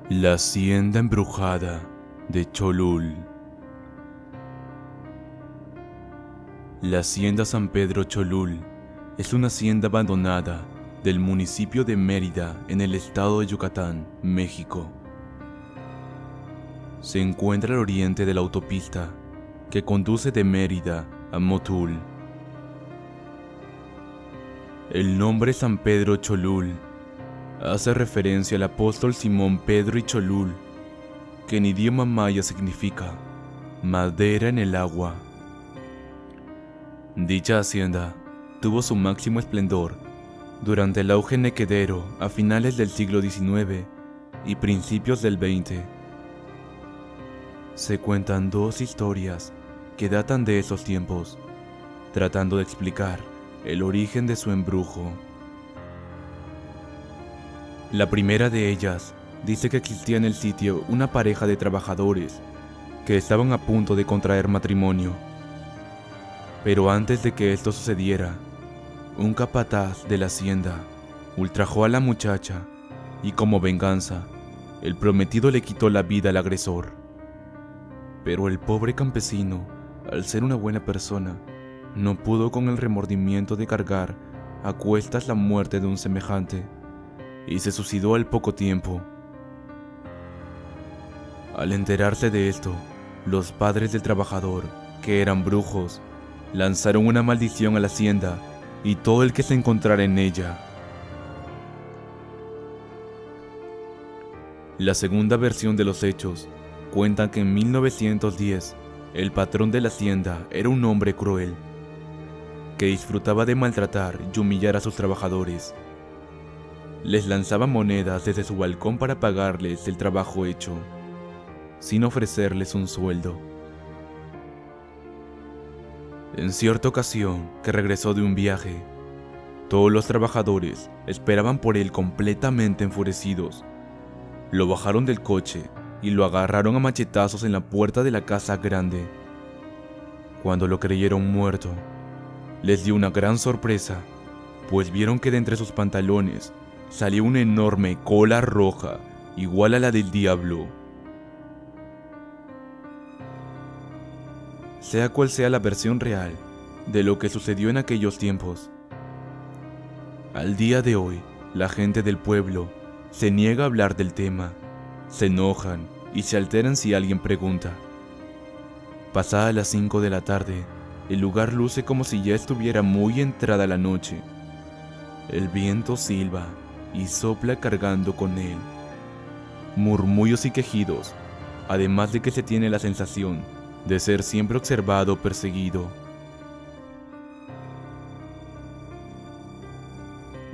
S1: La hacienda embrujada de Cholul. La hacienda San Pedro Cholul es una hacienda abandonada del municipio de Mérida en el estado de Yucatán, México. Se encuentra al oriente de la autopista que conduce de Mérida a Motul. El nombre San Pedro Cholul hace referencia al apóstol Simón Pedro y Cholul, que en idioma maya significa madera en el agua. Dicha hacienda tuvo su máximo esplendor durante el auge nequedero a finales del siglo XIX y principios del XX. Se cuentan 2 historias que datan de esos tiempos, tratando de explicar el origen de su embrujo. La primera de ellas dice que existía en el sitio una pareja de trabajadores que estaban a punto de contraer matrimonio. Pero antes de que esto sucediera, un capataz de la hacienda ultrajó a la muchacha y como venganza, el prometido le quitó la vida al agresor. Pero el pobre campesino, al ser una buena persona, no pudo con el remordimiento de cargar a cuestas la muerte de un semejante y se suicidó al poco tiempo. Al enterarse de esto, los padres del trabajador, que eran brujos, lanzaron una maldición a la hacienda y todo el que se encontrara en ella. La segunda versión de los hechos cuenta que en 1910 el patrón de la hacienda era un hombre cruel que disfrutaba de maltratar y humillar a sus trabajadores. Les lanzaba monedas desde su balcón para pagarles el trabajo hecho, sin ofrecerles un sueldo. En cierta ocasión, que regresó de un viaje, todos los trabajadores esperaban por él completamente enfurecidos. Lo bajaron del coche y lo agarraron a machetazos en la puerta de la casa grande. Cuando lo creyeron muerto, les dio una gran sorpresa, pues vieron que de entre sus pantalones salió una enorme cola roja, igual a la del diablo. Sea cual sea la versión real de lo que sucedió en aquellos tiempos, al día de hoy, la gente del pueblo se niega a hablar del tema, se enojan y se alteran si alguien pregunta. Pasada las 5 de la tarde, el lugar luce como si ya estuviera muy entrada la noche. El viento silba y sopla cargando con él murmullos y quejidos, además de que se tiene la sensación de ser siempre observado o perseguido.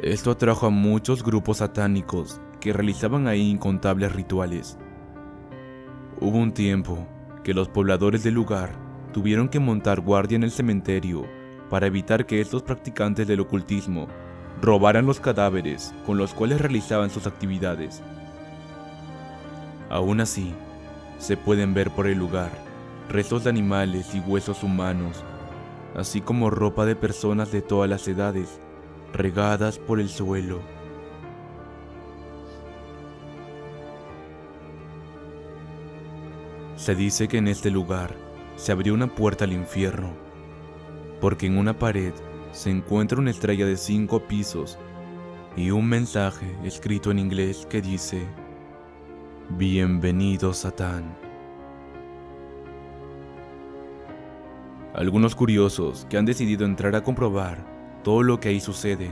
S1: Esto atrajo a muchos grupos satánicos que realizaban ahí incontables rituales. Hubo un tiempo que los pobladores del lugar tuvieron que montar guardia en el cementerio para evitar que estos practicantes del ocultismo robaran los cadáveres con los cuales realizaban sus actividades. Aún así, se pueden ver por el lugar restos de animales y huesos humanos, así como ropa de personas de todas las edades, regadas por el suelo. Se dice que en este lugar se abrió una puerta al infierno, porque en una pared se encuentra una estrella de 5 pisos y un mensaje escrito en inglés que dice: "Bienvenido, Satán". Algunos curiosos que han decidido entrar a comprobar todo lo que ahí sucede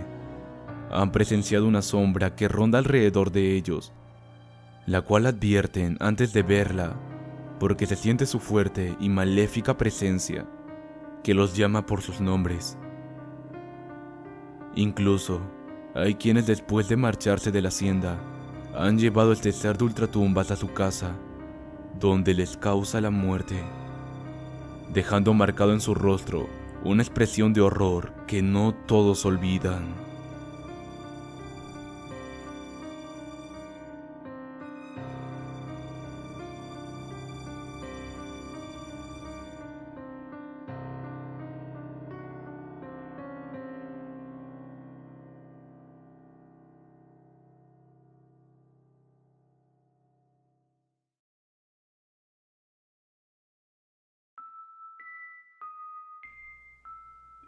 S1: han presenciado una sombra que ronda alrededor de ellos, la cual advierten antes de verla porque se siente su fuerte y maléfica presencia que los llama por sus nombres. Incluso hay quienes después de marcharse de la hacienda han llevado este ser de ultratumbas a su casa, donde les causa la muerte, dejando marcado en su rostro una expresión de horror que no todos olvidan.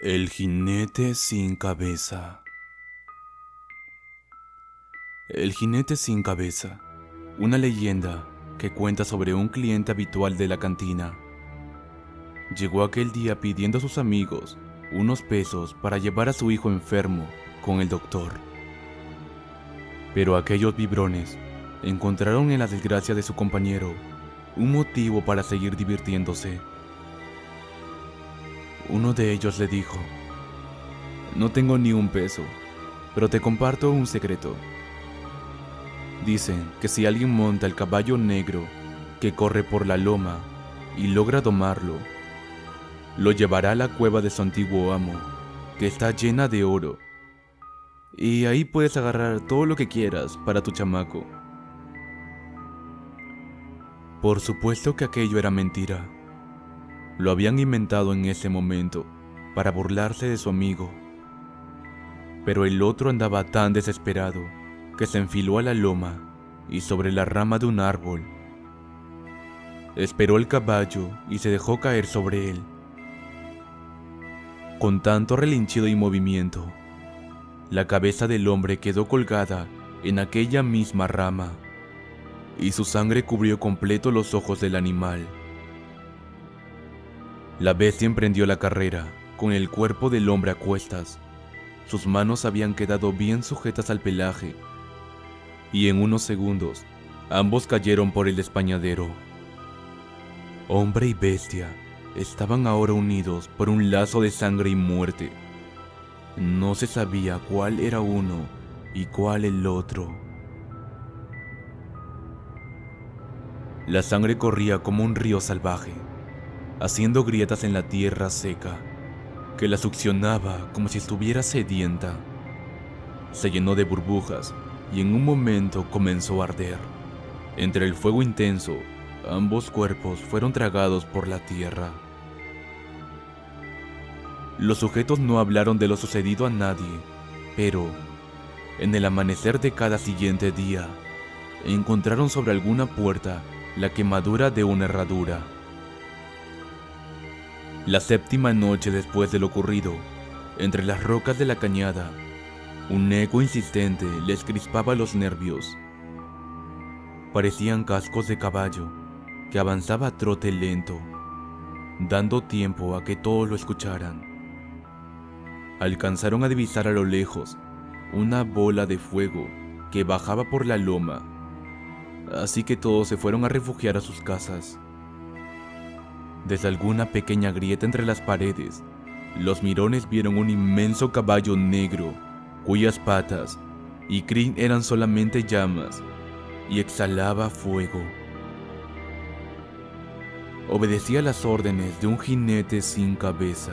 S1: El jinete sin cabeza. El jinete sin cabeza, una leyenda que cuenta sobre un cliente habitual de la cantina. Llegó aquel día pidiendo a sus amigos unos pesos para llevar a su hijo enfermo con el doctor. Pero aquellos vibrones encontraron en la desgracia de su compañero un motivo para seguir divirtiéndose. Uno de ellos le dijo: "No tengo ni un peso, pero te comparto un secreto. Dicen que si alguien monta el caballo negro que corre por la loma y logra domarlo, lo llevará a la cueva de su antiguo amo, que está llena de oro, y ahí puedes agarrar todo lo que quieras para tu chamaco". Por supuesto que aquello era mentira. Lo habían inventado en ese momento para burlarse de su amigo. Pero el otro andaba tan desesperado que se enfiló a la loma y sobre la rama de un árbol. Esperó el caballo y se dejó caer sobre él. Con tanto relinchido y movimiento, la cabeza del hombre quedó colgada en aquella misma rama, y su sangre cubrió completo los ojos del animal. La bestia emprendió la carrera, con el cuerpo del hombre a cuestas. Sus manos habían quedado bien sujetas al pelaje, y en unos segundos, ambos cayeron por el despeñadero. Hombre y bestia estaban ahora unidos por un lazo de sangre y muerte. No se sabía cuál era uno y cuál el otro. La sangre corría como un río salvaje, haciendo grietas en la tierra seca, que la succionaba como si estuviera sedienta. Se llenó de burbujas y en un momento comenzó a arder. Entre el fuego intenso, ambos cuerpos fueron tragados por la tierra. Los sujetos no hablaron de lo sucedido a nadie, pero en el amanecer de cada siguiente día, encontraron sobre alguna puerta la quemadura de una herradura. La séptima noche después de lo ocurrido, entre las rocas de la cañada, un eco insistente les crispaba los nervios. Parecían cascos de caballo que avanzaba a trote lento, dando tiempo a que todos lo escucharan. Alcanzaron a divisar a lo lejos una bola de fuego que bajaba por la loma, así que todos se fueron a refugiar a sus casas. Desde alguna pequeña grieta entre las paredes, los mirones vieron un inmenso caballo negro, cuyas patas y crin eran solamente llamas y exhalaba fuego. Obedecía las órdenes de un jinete sin cabeza,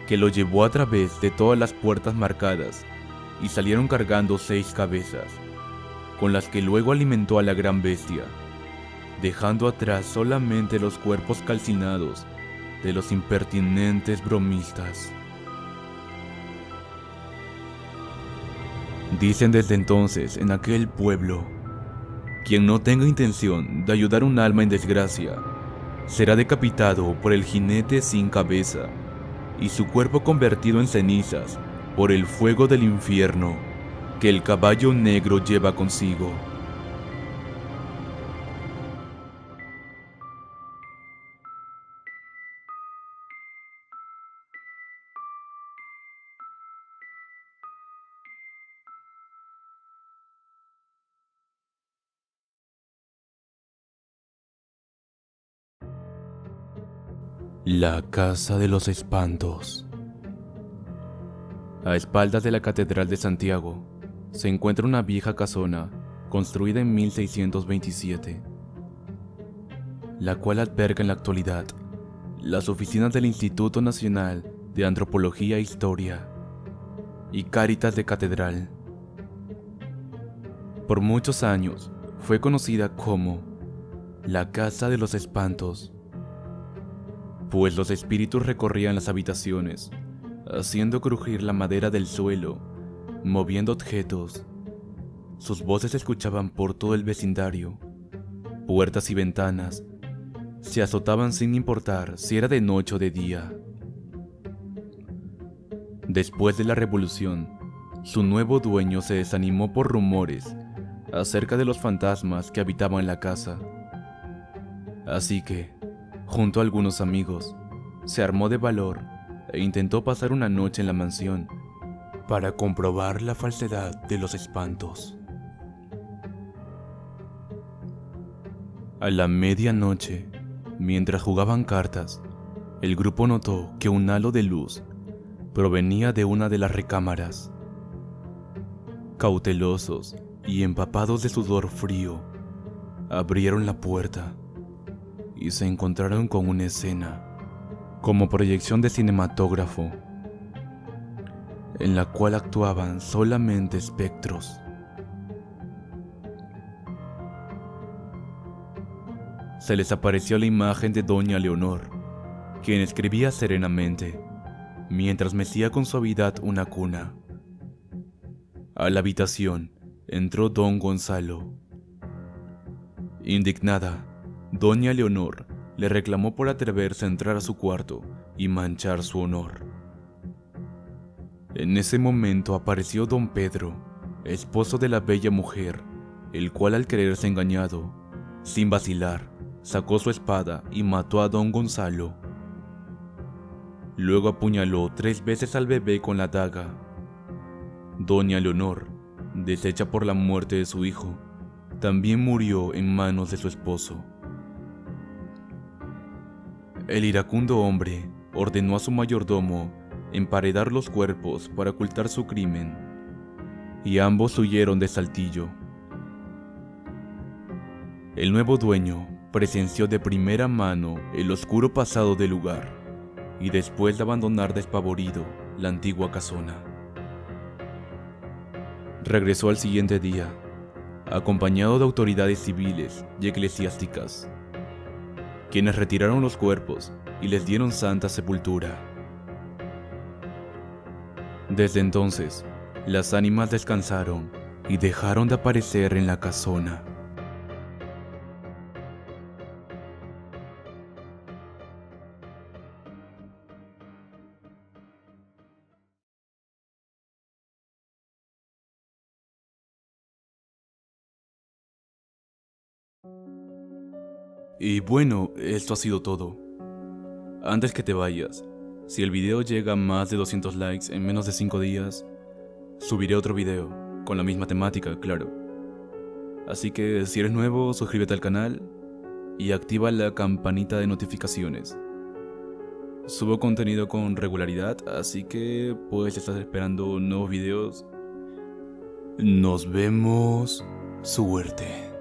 S1: que lo llevó a través de todas las puertas marcadas y salieron cargando 6 cabezas, con las que luego alimentó a la gran bestia, dejando atrás solamente los cuerpos calcinados de los impertinentes bromistas. Dicen desde entonces en aquel pueblo: quien no tenga intención de ayudar a un alma en desgracia, será decapitado por el jinete sin cabeza y su cuerpo convertido en cenizas por el fuego del infierno que el caballo negro lleva consigo. La Casa de los Espantos. A espaldas de la Catedral de Santiago se encuentra una vieja casona construida en 1627, la cual alberga en la actualidad las oficinas del Instituto Nacional de Antropología e Historia y Cáritas de Catedral. Por muchos años fue conocida como la Casa de los Espantos, pues los espíritus recorrían las habitaciones, haciendo crujir la madera del suelo, moviendo objetos. Sus voces se escuchaban por todo el vecindario. Puertas y ventanas se azotaban sin importar si era de noche o de día. Después de la revolución, su nuevo dueño se desanimó por rumores acerca de los fantasmas que habitaban la casa. Así que, junto a algunos amigos, se armó de valor e intentó pasar una noche en la mansión para comprobar la falsedad de los espantos. A la medianoche, mientras jugaban cartas, el grupo notó que un halo de luz provenía de una de las recámaras. Cautelosos y empapados de sudor frío, abrieron la puerta y se encontraron con una escena, como proyección de cinematógrafo, en la cual actuaban solamente espectros. se les apareció la imagen de doña Leonor, quien escribía serenamente, mientras mecía con suavidad una cuna. A la habitación entró don Gonzalo. Indignada, doña Leonor le reclamó por atreverse a entrar a su cuarto y manchar su honor. En ese momento apareció don Pedro, esposo de la bella mujer, el cual, al creerse engañado, sin vacilar, sacó su espada y mató a don Gonzalo. Luego apuñaló 3 veces al bebé con la daga. Doña Leonor, deshecha por la muerte de su hijo, también murió en manos de su esposo. El iracundo hombre ordenó a su mayordomo emparedar los cuerpos para ocultar su crimen, y ambos huyeron de Saltillo. El nuevo dueño presenció de primera mano el oscuro pasado del lugar, y después de abandonar despavorido la antigua casona, regresó al siguiente día, acompañado de autoridades civiles y eclesiásticas, quienes retiraron los cuerpos y les dieron santa sepultura. Desde entonces, las ánimas descansaron y dejaron de aparecer en la casona. Y bueno, esto ha sido todo. Antes que te vayas, si el video llega a más de 200 likes en menos de 5 días, subiré otro video, con la misma temática, claro. Así que si eres nuevo, suscríbete al canal y activa la campanita de notificaciones. Subo contenido con regularidad, así que puedes estar esperando nuevos videos. Nos vemos. Suerte.